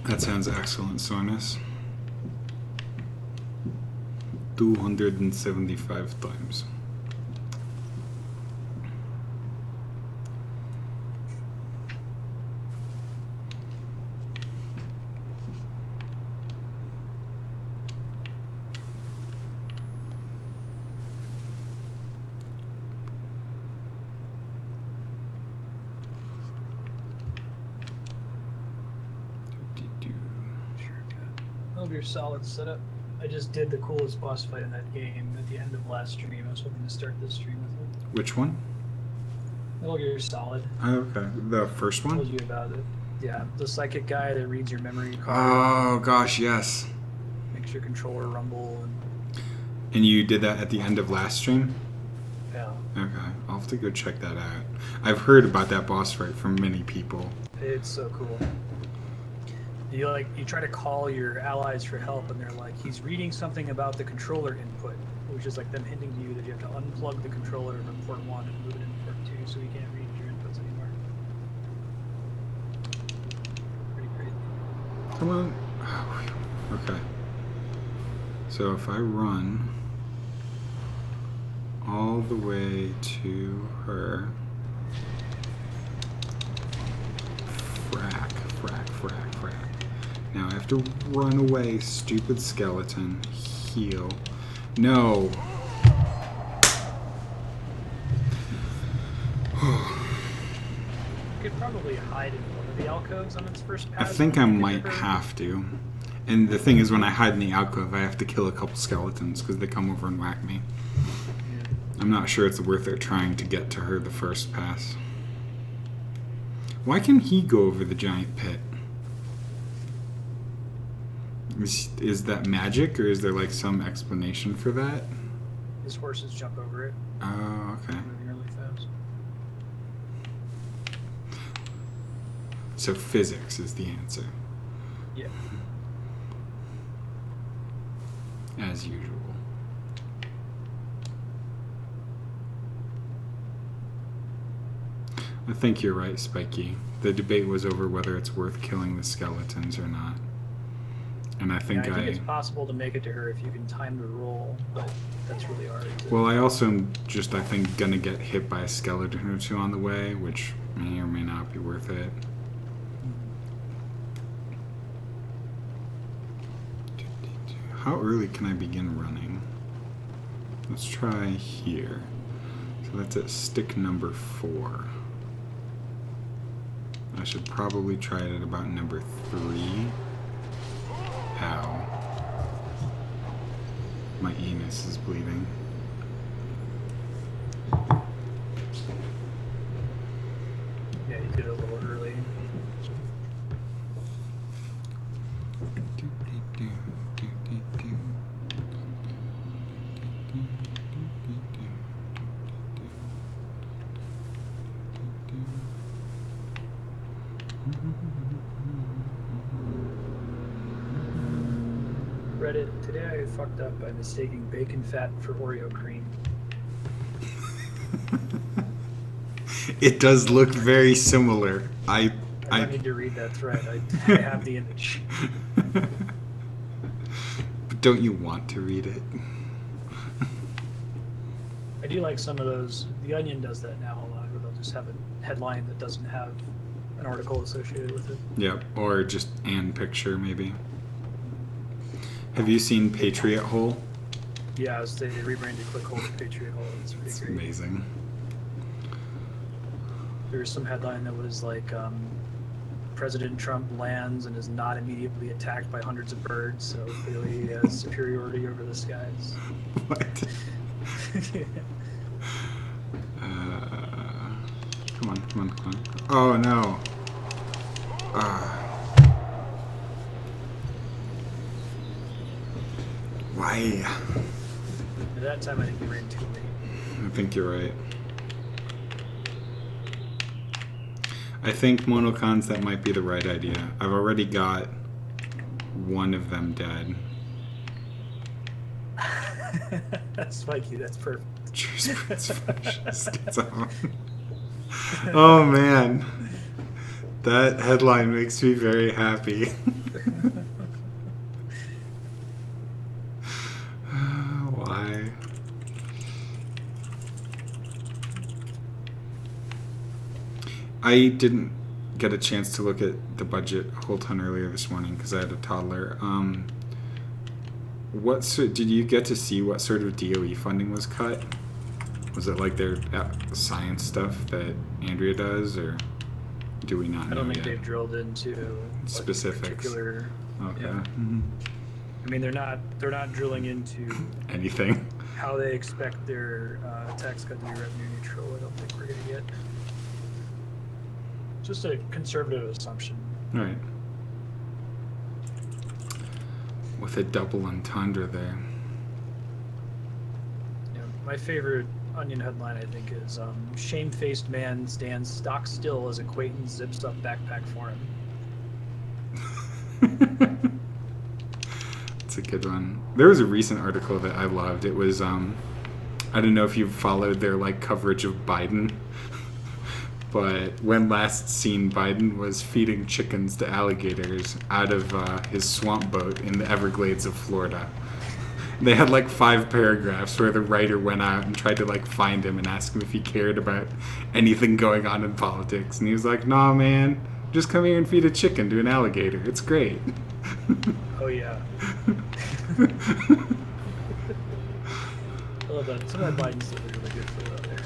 That sounds excellent, Sonis. 275 times. Your solid setup. I just did the coolest boss fight in that game at the end of last stream. I was hoping to start this stream with it. Which one? Metal Gear Solid. Oh, okay. The first one? I told you about it. Yeah, the psychic guy that reads your memory card. Oh, gosh, yes. Makes your controller rumble. And you did that at the end of last stream? Yeah. Okay, I'll have to go check that out. I've heard about that boss fight from many people. It's so cool. You try to call your allies for help, and they're like, he's reading something about the controller input, which is like them hinting to you that you have to unplug the controller from port 1 and move it into port 2 so you can't read your inputs anymore. Pretty great. Come on. Oh, okay. So if I run all the way to her... Frack. Now I have to run away, stupid skeleton. Heal. No. You could probably hide in one of the alcoves on its first pass. I think I might have to. And the thing is, when I hide in the alcove, I have to kill a couple skeletons because they come over and whack me. Yeah. I'm not sure it's worth it trying to get to her the first pass. Why can he go over the giant pit? Is that magic, or is there like some explanation for that? His horses jump over it. Oh, okay. Moving really fast. So physics is the answer. Yeah. As usual. I think you're right, Spiky. The debate was over whether it's worth killing the skeletons or not. And I think I think it's possible to make it to her if you can time the roll, but that's really hard. Well, I also am just, I think, gonna get hit by a skeleton or two on the way, which may or may not be worth it. How early can I begin running? Let's try here. So that's at stick number 4. I should probably try it at about number 3. Ow. My anus is bleeding. Yeah, you did it a little early. Reddit, today I fucked up by mistaking bacon fat for Oreo cream. It does look very similar. I don't need to read that thread. I have the image. But don't you want to read it? I do like some of those. The Onion does that now a lot, where they'll just have a headline that doesn't have an article associated with it. Yep, or just an picture maybe. Have you seen Patriot Hole? Yeah, they rebranded Clickhole to Patriot Hole. It's pretty great. Amazing. There was some headline that was like, President Trump lands and is not immediately attacked by hundreds of birds, so clearly he has superiority over the skies. What? Come on, come on, come on. Oh no. Why? At that time, I think we ran too late. I think you're right. I think monocons, that might be the right idea. I've already got one of them dead. That's spiky, that's perfect. Jurisprudence fascist gets on. Oh man. That headline makes me very happy. Why? I didn't get a chance to look at the budget a whole ton earlier this morning because I had a toddler. Did you get to see what sort of DOE funding was cut? Was it like their science stuff that Andrea does, or do we not know? I don't think yet? they've drilled into Specifics. Particular. Okay. Yeah. Mm-hmm. I mean, they're not drilling into Anything. how they expect their tax cut to be revenue neutral. I don't think we're gonna get. Just a conservative assumption. Right. With a double entendre there. You know, my favorite Onion headline, I think, is "Shame-faced man stands stock still as acquaintance zips up backpack for him." It's a good one. There was a recent article that I loved. It was I don't know if you've followed their coverage of Biden, but when last seen, Biden was feeding chickens to alligators out of his swamp boat in the Everglades of Florida. They had 5 paragraphs where the writer went out and tried to find him and ask him if he cared about anything going on in politics, and he was like, "Nah, man, just come here and feed a chicken to an alligator. It's great." Oh yeah. I love that. Some of that Biden stuff is really good for that there.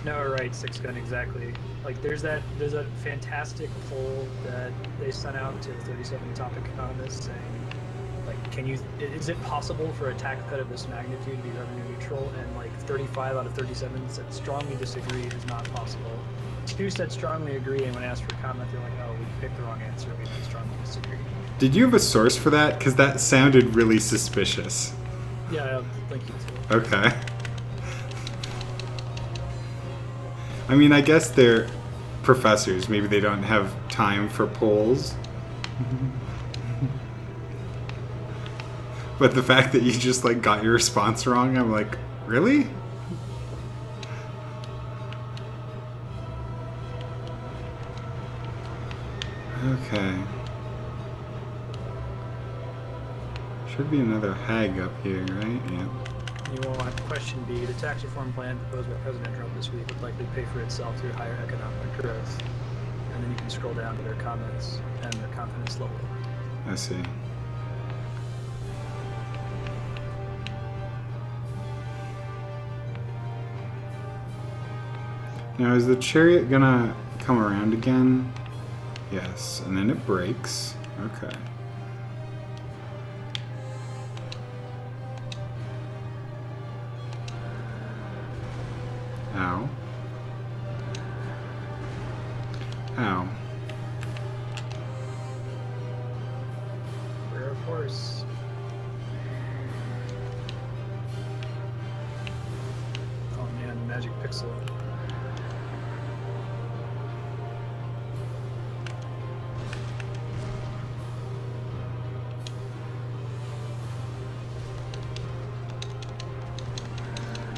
No, right, Six Gun, exactly. There's that fantastic poll that they sent out to 37 topic economists saying, is it possible for a tax cut of this magnitude to be revenue neutral? And 35 out of 37 said strongly disagree, it is not possible. 2 said strongly agree, and when asked for comment, they're like, oh, we picked the wrong answer, we didn't strongly disagree. Did you have a source for that? Because that sounded really suspicious. Yeah, I'll link you to it. Okay. I mean, I guess they're professors. Maybe they don't have time for polls. But the fact that you just got your response wrong, I'm like, really? Okay. Should be another hag up here, right? Yeah. You want question B, the tax reform plan proposed by President Trump this week would likely pay for itself through higher economic growth. And then you can scroll down to their comments and their confidence level. I see. Now, is the chariot gonna come around again? Yes, and then it breaks. Okay. Ow. Ow. Rare horse. Oh man, magic pixel.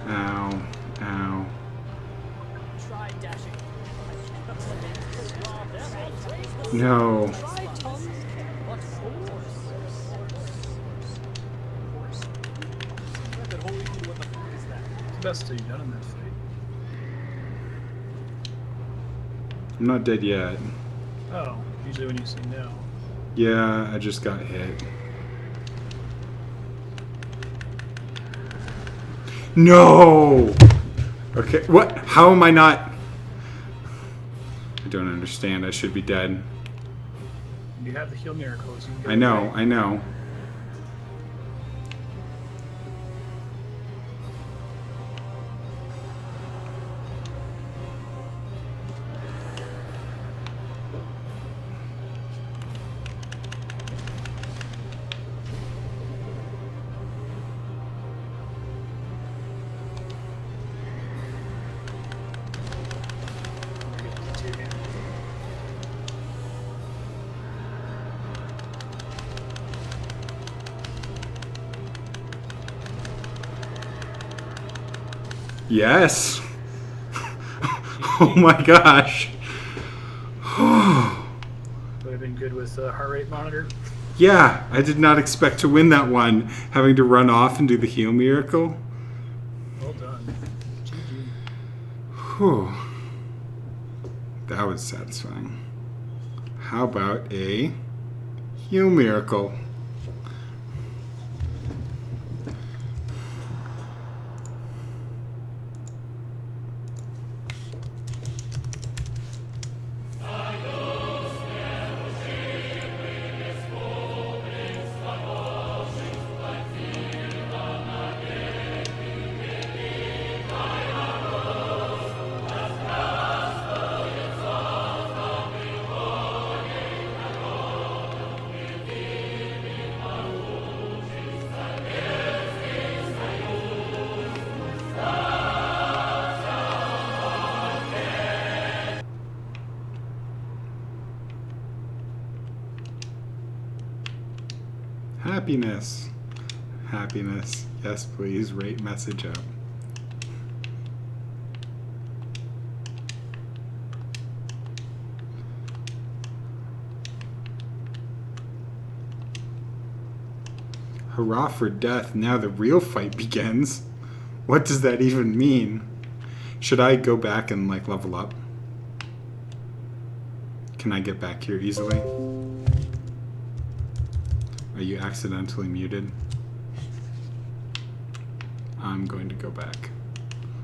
Ow. Ow. Try dashing No. What's the best you've done in that fight? I'm not dead yet. Oh, usually when you say no. Yeah, I just got hit. No! Okay, what? How am I not? I don't understand. I should be dead. You have the heal miracles. You can go I know, away. I know. Yes. Oh my gosh. Would have been good with the heart rate monitor. Yeah, I did not expect to win that one. Having to run off and do the heal miracle. Well done. GG. Whew. That was satisfying. How about a heal miracle? Happiness. Happiness. Yes, please. Rate message up. Hurrah for death. Now the real fight begins. What does that even mean? Should I go back and like level up? Can I get back here easily? Are you accidentally muted? I'm going to go back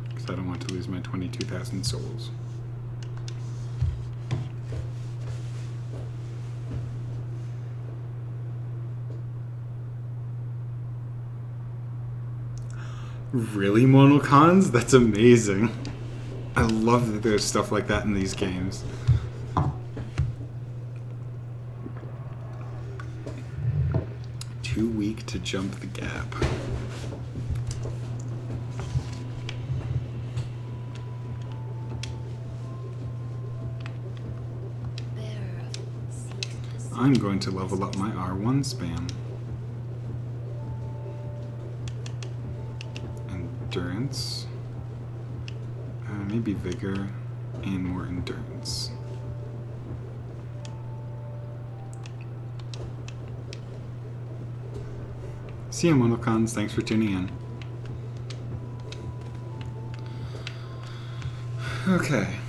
because I don't want to lose my 22,000 souls. Really, monocons? That's amazing. I love that there's stuff like that in these games. Too weak to jump the gap. I'm going to level up my R1 spam. Endurance. Maybe vigor and more endurance. See you, monocons. Thanks for tuning in. Okay.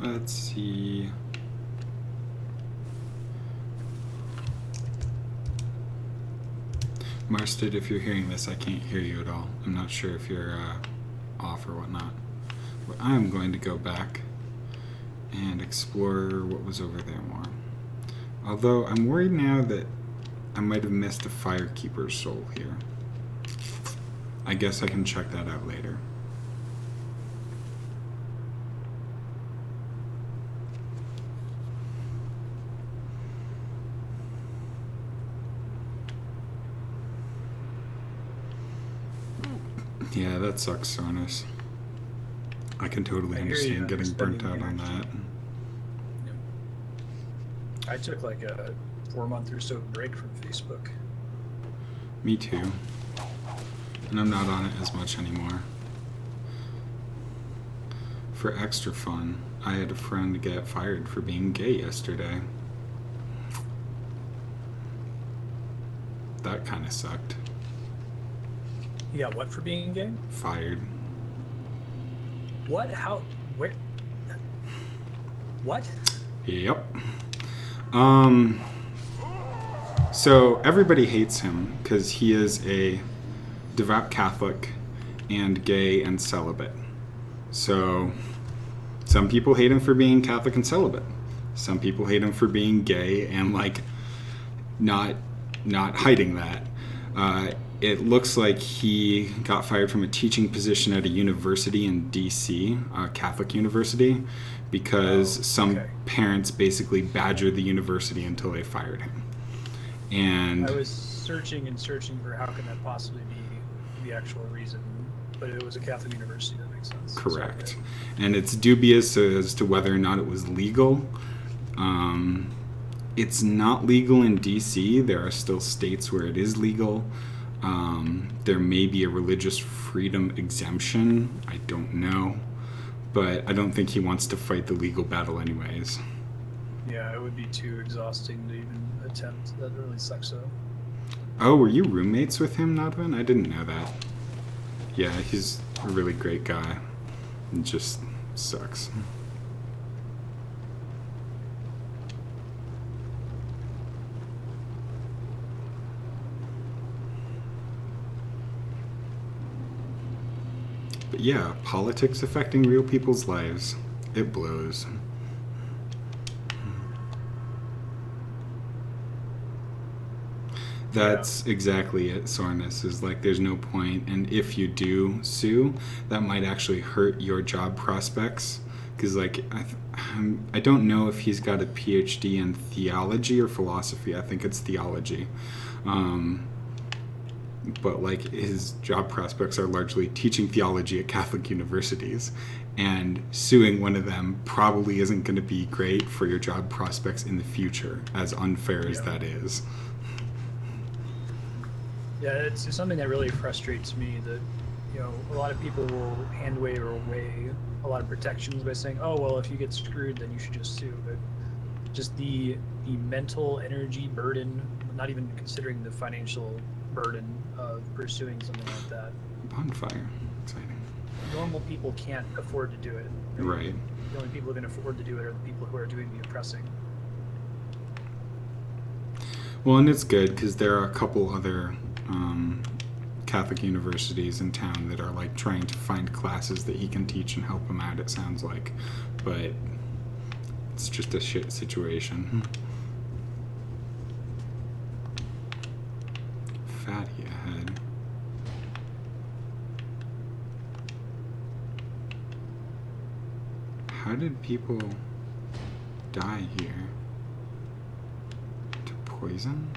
Let's see. Marsted, if you're hearing this, I can't hear you at all. I'm not sure if you're off or whatnot. But I'm going to go back and explore what was over there more. Although I'm worried now that I might have missed a Firekeeper's soul here. I guess I can check that out later. Yeah, that sucks, Sarnis. I can totally understand getting burnt out on that. Yep. I took like a 4-month or so break from Facebook. Me too. And I'm not on it as much anymore. For extra fun, I had a friend get fired for being gay yesterday. That kind of sucked. You got what for being gay? Fired. What? How? Where? What? Yep. So everybody hates him because he is a devout Catholic and gay and celibate. So some people hate him for being Catholic and celibate. Some people hate him for being gay and like not hiding that. It looks like he got fired from a teaching position at a university in D.C., a Catholic university, because some parents basically badgered the university until they fired him. And I was searching for how can that possibly be the actual reason, but it was a Catholic university. That makes sense. Correct. And it's dubious as to whether or not it was legal. It's not legal in D.C. There are still states where it is legal. There may be a religious freedom exemption. I don't know. But I don't think he wants to fight the legal battle anyways. Yeah, it would be too exhausting to even attempt. That really sucks though. Oh, were you roommates with him, Nadvin? I didn't know that. Yeah, he's a really great guy. It just sucks. But yeah, politics affecting real people's lives. It blows. That's exactly it, Sornus, is like there's no point. And if you do sue, that might actually hurt your job prospects. Because like, I don't know if he's got a PhD in theology or philosophy. I think it's theology. But like his job prospects are largely teaching theology at Catholic universities, and suing one of them probably isn't going to be great for your job prospects in the future, as unfair as that is. Yeah, it's something that really frustrates me that, you know, a lot of people will hand wave away a lot of protections by saying, oh, well, if you get screwed, then you should just sue. But just the mental energy burden, not even considering the financial burden of pursuing something like that. Bonfire. Exciting. Normal people can't afford to do it. Right. The only people who can afford to do it are the people who are doing the oppressing. Well, and it's good because there are a couple other Catholic universities in town that are like trying to find classes that he can teach and help him out, it sounds like. But it's just a shit situation. Fatty ahead. How did people die here? To poison?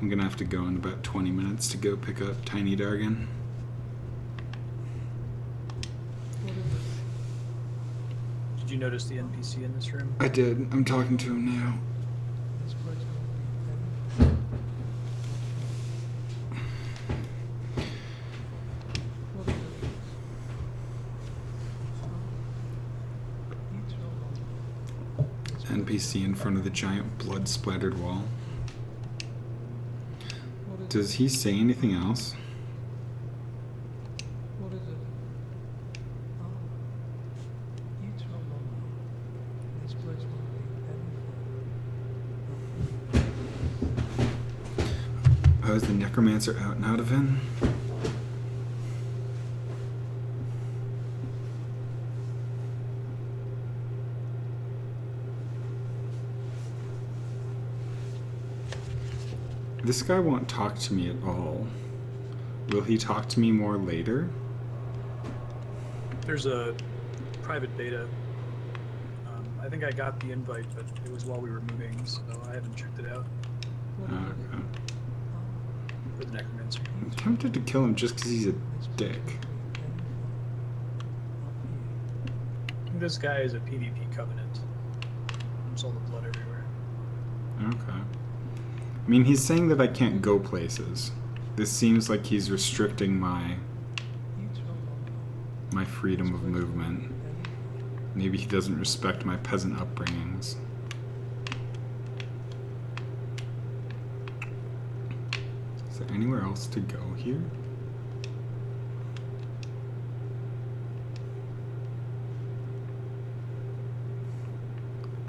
I'm gonna have to go in about 20 minutes to go pick up Tiny Dargan. Did you notice the NPC in this room? I did. I'm talking to him now. NPC in front of the giant blood-splattered wall. Does he say anything else? What is it? You tell Mama. This place won't be anything. Oh, is the necromancer out and out of him? This guy won't talk to me at all. Will he talk to me more later? There's a private beta. I think I got the invite, but it was while we were moving, so I haven't checked it out. Okay. For the necromancer. I'm tempted to kill him just because he's a dick. I think this guy is a PvP covenant. There's all the blood everywhere. Okay. I mean, he's saying that I can't go places. This seems like he's restricting my freedom of movement. Maybe he doesn't respect my peasant upbringings. Is there anywhere else to go here?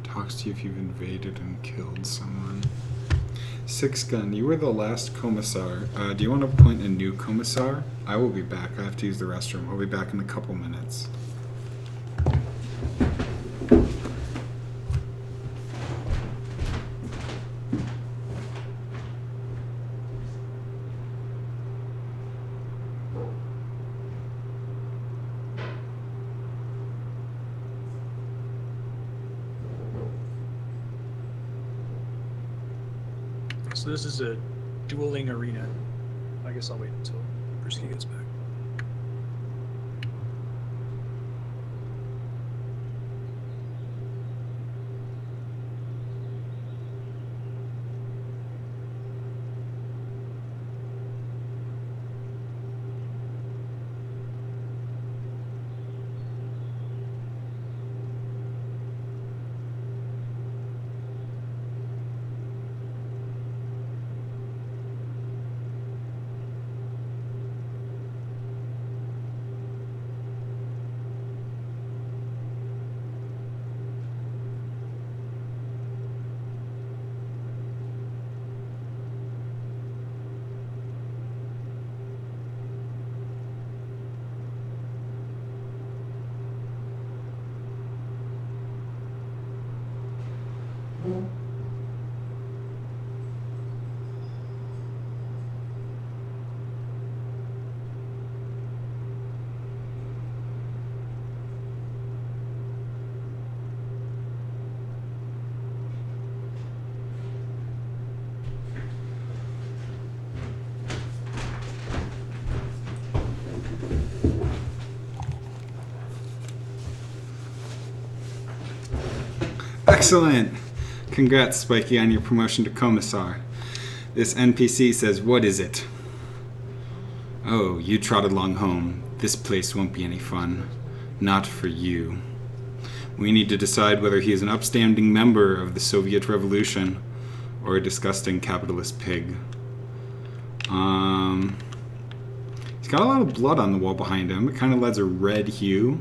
Talks to you if you've invaded and killed someone. Six Gun, you were the last commissar. Do you want to appoint a new commissar? I will be back. I have to use the restroom. I'll be back in a couple minutes. So this is a dueling arena. I guess I'll wait until Bruski gets back. Excellent! Congrats, Spiky, on your promotion to commissar. This NPC says, what is it? Oh, you trotted along home. This place won't be any fun. Not for you. We need to decide whether he is an upstanding member of the Soviet Revolution or a disgusting capitalist pig. He's got a lot of blood on the wall behind him. It kind of adds a red hue.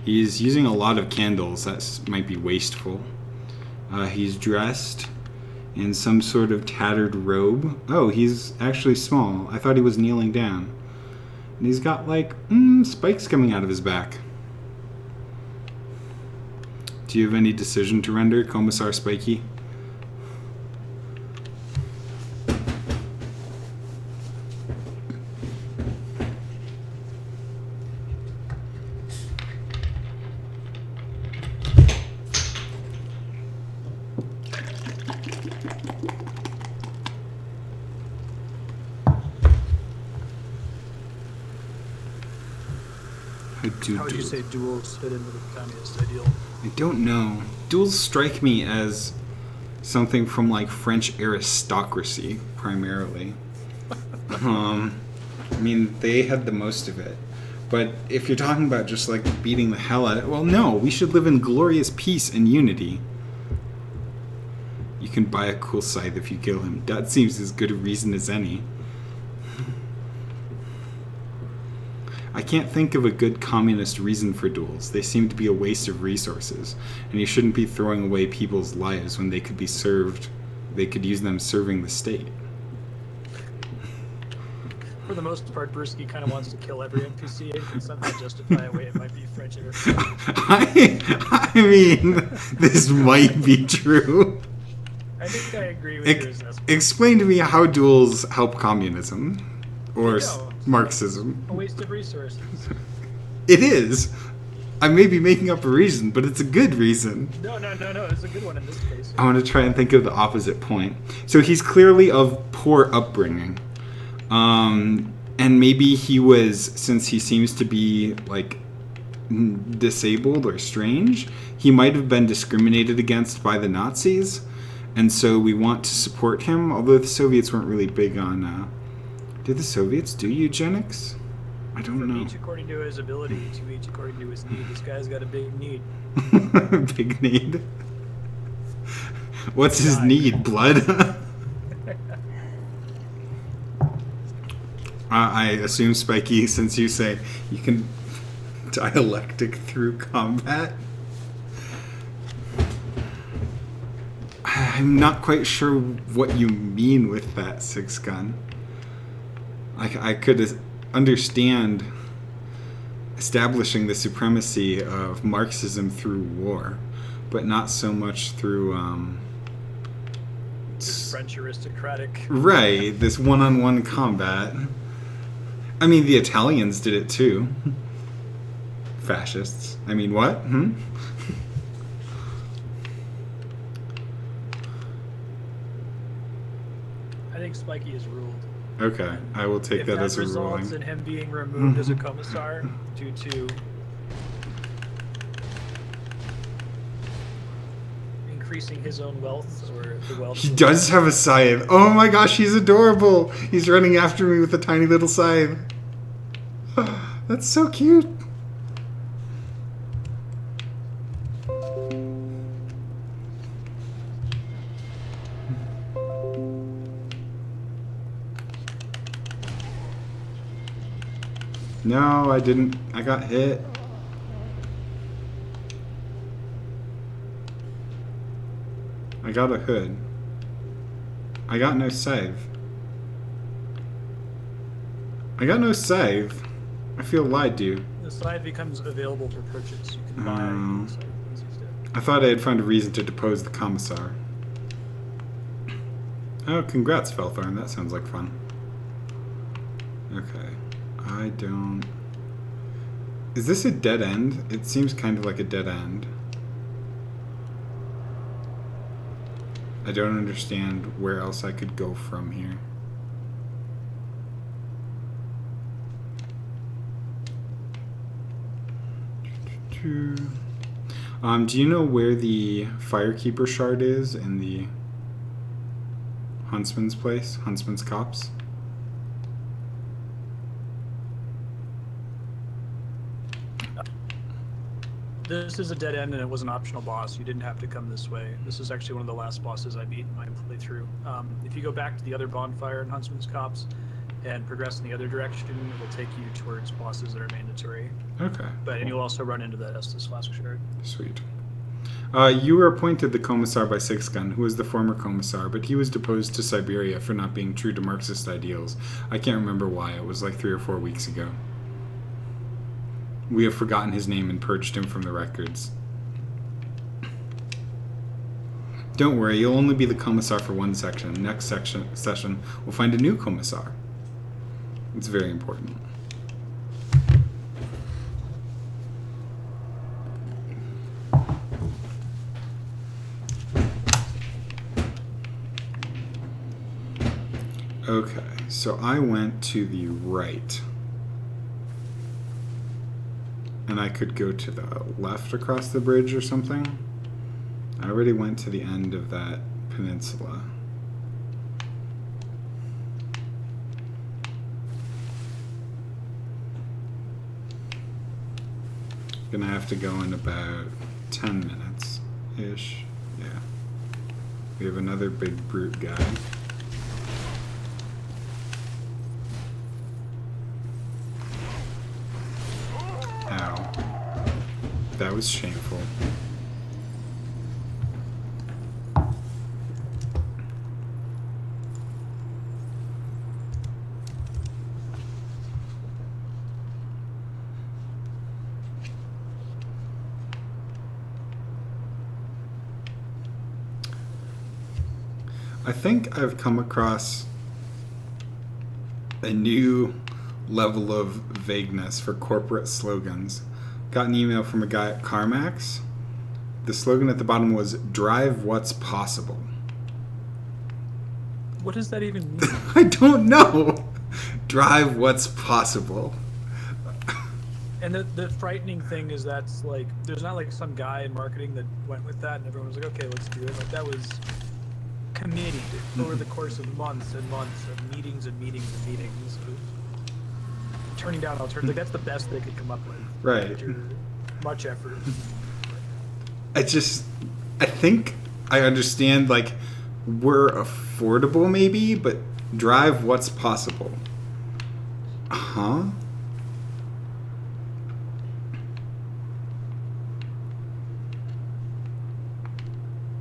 He's using a lot of candles. That might be wasteful. He's dressed in some sort of tattered robe. Oh, he's actually small. I thought he was kneeling down. And he's got, like, spikes coming out of his back. Do you have any decision to render, Commissar Spiky? How would you say duels fit into the communist ideal? I don't know. Duels strike me as something from like French aristocracy, primarily. I mean, they had the most of it. But if you're talking about just like beating the hell out of it, well, no, we should live in glorious peace and unity. You can buy a cool scythe if you kill him. That seems as good a reason as any. I can't think of a good communist reason for duels. They seem to be a waste of resources, and you shouldn't be throwing away people's lives when they could be served. They could use them serving the state. For the most part, Bruski kind of wants to kill every NPC and can somehow justify a way it might be French interference. I mean, this might be true. I think I agree with your assessment. Explain to me how duels help communism or No. Marxism. A waste of resources. It is. I may be making up a reason, but it's a good reason. No. It's a good one in this case. I want to try and think of the opposite point. So he's clearly of poor upbringing. And maybe he was, since he seems to be like disabled or strange, he might have been discriminated against by the Nazis. And so we want to support him, although the Soviets weren't really big on... did the Soviets do eugenics? I don't know. Each according to his ability, to each according to his need. This guy's got a big need. Big need? What's his need? Blood? I assume, Spiky, since you say you can dialectic through combat. I'm not quite sure what you mean with that, Six Gun. I could understand establishing the supremacy of Marxism through war, but not so much through This French aristocratic. right, this one-on-one combat. I mean, the Italians did it too. Fascists. I mean, what? I think Spiky is ruled. Okay, I will take that as a results ruling. in him being removed as a commissar due to increasing his own wealth or the wealth. He does have a scythe. Oh my gosh, he's adorable. He's running after me with a tiny little scythe. That's so cute. No, I didn't. I got hit. I got a hood. I got no save. I got no save. I feel lied to. The side becomes available for purchase. You can buy the side instead. I thought I had found a reason to depose the commissar. Oh, congrats, Felthorn. That sounds like fun. Okay. I don't... Is this a dead end? It seems kind of like a dead end. I don't understand where else I could go from here. Do you know where the Firekeeper shard is in the Huntsman's place? Huntsman's Copse? This is a dead end and it was an optional boss. You didn't have to come this way. This is actually one of the last bosses I beat in my playthrough. If you go back to the other bonfire in Huntsman's Copse and progress in the other direction, it will take you towards bosses that are mandatory. Okay. And you'll also run into that Estus Flask shard. Sweet. You were appointed the commissar by Six Gun, who was the former commissar, but he was deposed to Siberia for not being true to Marxist ideals. I can't remember why. It was like 3 or 4 weeks ago. We have forgotten his name and purged him from the records. Don't worry, you'll only be the commissar for one section. Next session, we'll find a new commissar. It's very important. Okay, so I went to the right. And I could go to the left across the bridge or something. I already went to the end of that peninsula. Gonna have to go in about 10 minutes-ish. Yeah. We have another big brute guy. Ow. That was shameful. I think I've come across a new level of vagueness for corporate slogans. Got an email from a guy at CarMax. The slogan at the bottom was "Drive what's possible." What does that even mean? I don't know. Drive what's possible. And the frightening thing is that's like, there's not like some guy in marketing that went with that and everyone was like, okay, let's do it. Like that was committed over the course of months and months of meetings and meetings and meetings. Of turning down alternatives. Like that's the best they could come up with. Right. After much effort. I think I understand, like, we're affordable maybe, but drive what's possible. Huh?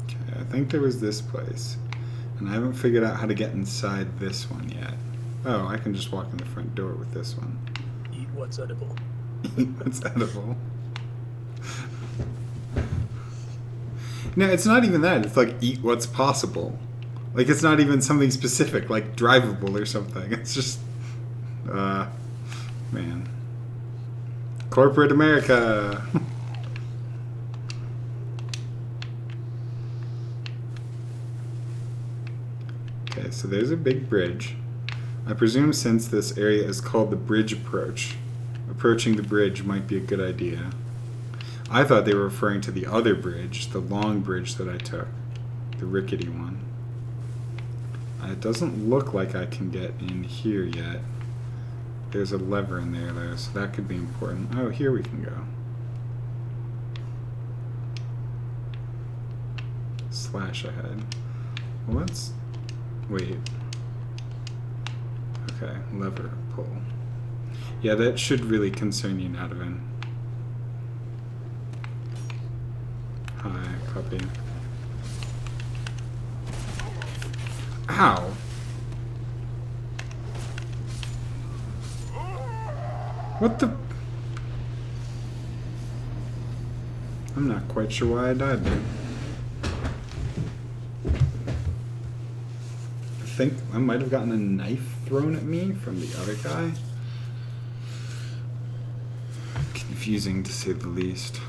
Okay, I think there was this place. And I haven't figured out how to get inside this one yet. Oh, I can just walk in the front door with this one. Eat what's edible. Eat what's edible. No, it's not even that. It's like eat what's possible. Like it's not even something specific, like drivable or something. It's just, man. Corporate America. Okay, so there's a big bridge. I presume since this area is called the bridge approach, approaching the bridge might be a good idea. I thought they were referring to the other bridge, the long bridge that I took, the rickety one. It doesn't look like I can get in here yet. There's a lever in there though, so that could be important. Oh, here we can go. Slash ahead. Well, let's wait. Okay, lever pull. Yeah, that should really concern you, Nadavan. Hi, puppy. Ow. What the? I'm not quite sure why I died there. I think I might have gotten a knife thrown at me from the other guy. Confusing to say the least.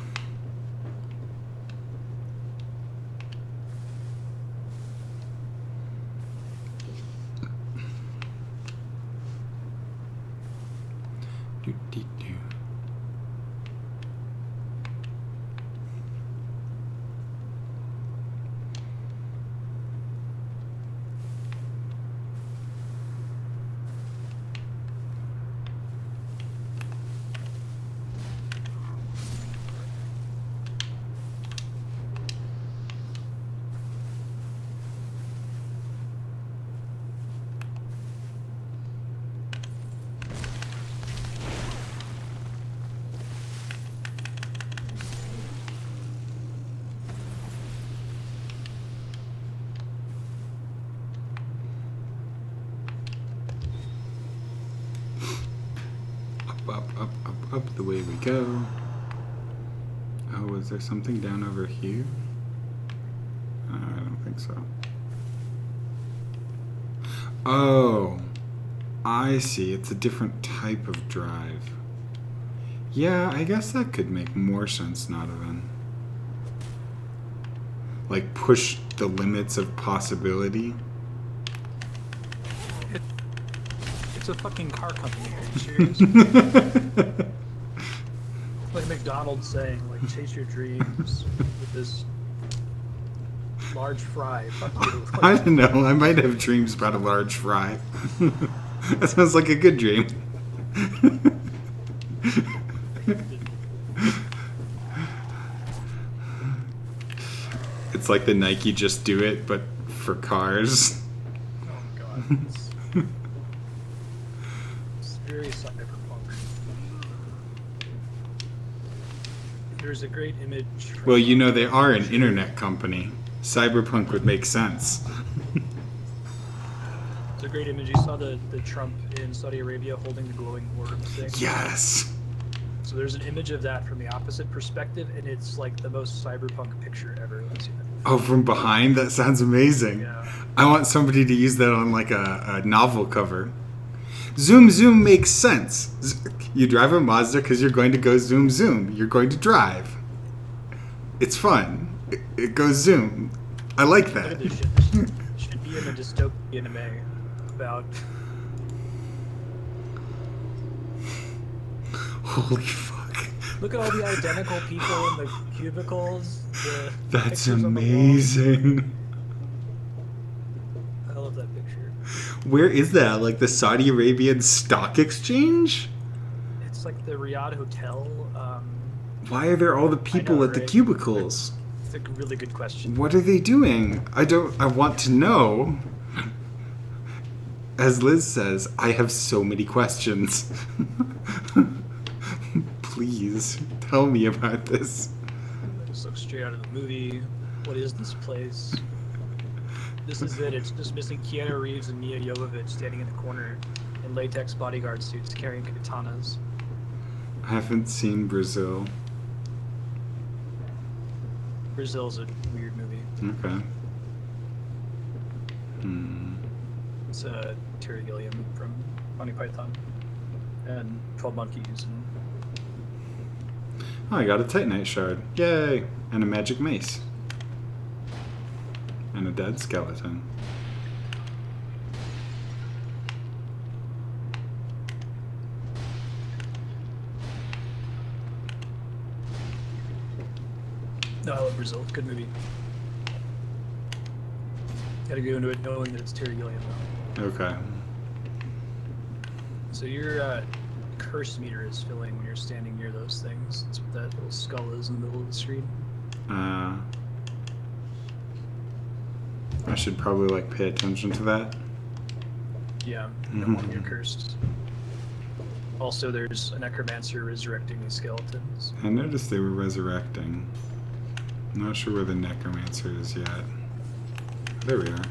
Up the way we go. Oh, is there something down over here? I don't think so. Oh, I see. It's a different type of drive. Yeah, I guess that could make more sense, Nadavan. Like, push the limits of possibility. It's a fucking car company. Are you serious? Like McDonald's saying, like, chase your dreams with this large fry. Fuck you. I don't know. I might have dreams about a large fry. That sounds like a good dream. It's like the Nike Just Do It, but for cars. Oh god. It's very cyberpunk. There's a great image. Well, you know, they are an internet company. Cyberpunk would make sense. It's a great image. You saw the Trump in Saudi Arabia holding the glowing orb thing? Yes! So there's an image of that from the opposite perspective, and it's like the most cyberpunk picture ever. Let's see that. Oh, from behind? That sounds amazing. Yeah. I want somebody to use that on like a novel cover. Zoom zoom makes sense. You drive a Mazda because you're going to go zoom zoom. You're going to drive. It's fun. It goes zoom. I like Look that. at this shit. This should be in a dystopian anime about. Holy fuck. Look at all the identical people in the cubicles. That's pictures on the wall. amazing. I love that picture. Where is that? Like the Saudi Arabian stock exchange? It's like the Riyadh Hotel. Why are there all the people know, at the right? cubicles? It's a really good question. What are they doing? I want to know. As Liz says, I have so many questions. Please tell me about this. Just look straight out of the movie. What is this place? This is it. It's just missing Keanu Reeves and Mia Jovovich standing in the corner in latex bodyguard suits carrying katanas. I haven't seen Brazil. Brazil's a weird movie. Okay. It's Terry Gilliam from Monty Python and 12 Monkeys. And Oh, I got a Titanite shard. Yay! And a magic mace. And a dead skeleton. no, I love Brazil. Good movie. Gotta go into it knowing that it's Terry Gilliam though. Okay. So your curse meter is filling when you're standing near those things. That's what that little skull is in the middle of the screen. I should probably like pay attention to that. Yeah, you don't want to get cursed. Also, there's a necromancer resurrecting these skeletons. I noticed they were resurrecting. I'm not sure where the necromancer is yet. There we are.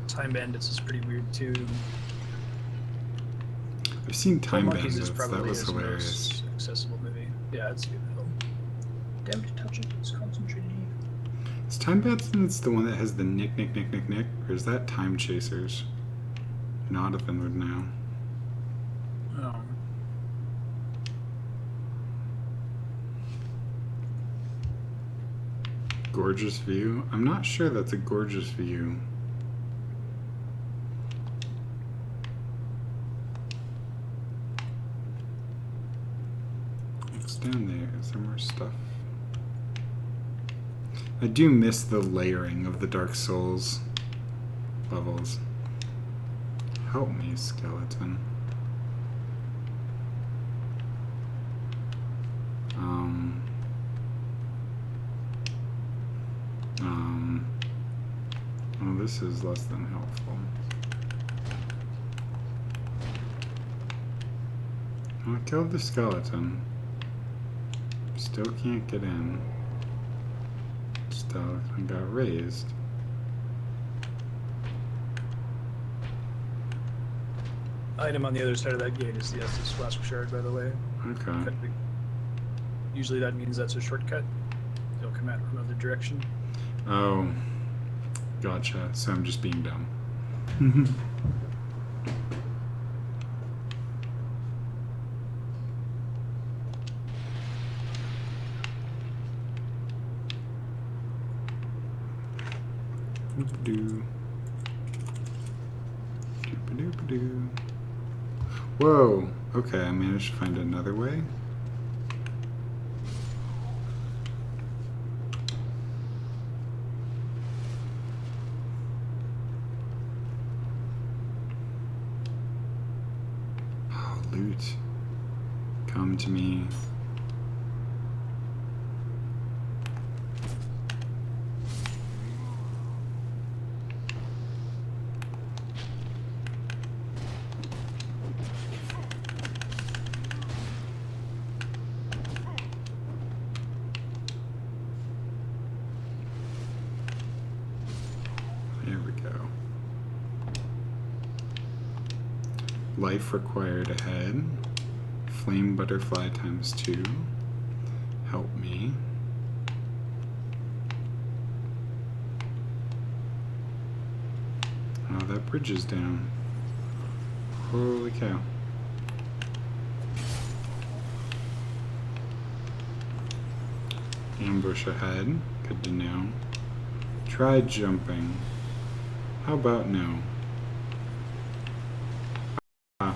Time Bandits is pretty weird too. I've seen Time Monkeys Bandits. is probably That was his hilarious. most accessible movie. Yeah, it's a good film. Damn to touch it, it's concentrated. Is Time Bandits the one that has the nick, or is that Time Chasers? Jonathan would know. Oh. Gorgeous view? I'm not sure that's a gorgeous view. What's down there? Is there more stuff? I do miss the layering of the Dark Souls levels. Help me, skeleton. Oh, this is less than helpful. I killed the skeleton. Still can't get in. Skeleton got raised. Item on the other side of that gate is the Estus Flask Shard, by the way. Okay. Usually that means that's a shortcut. They'll come out from another direction. Oh. Gotcha. So I'm just being dumb. Doop-a-doo. Doop-a-doop-a-doo. Whoa. Okay, I managed to find another way. Oh, loot. Come to me. There we go. Life required ahead. Flame butterfly ×2. Help me. Oh, that bridge is down. Holy cow. Ambush ahead. Good to know. Try jumping. How about no? Ah,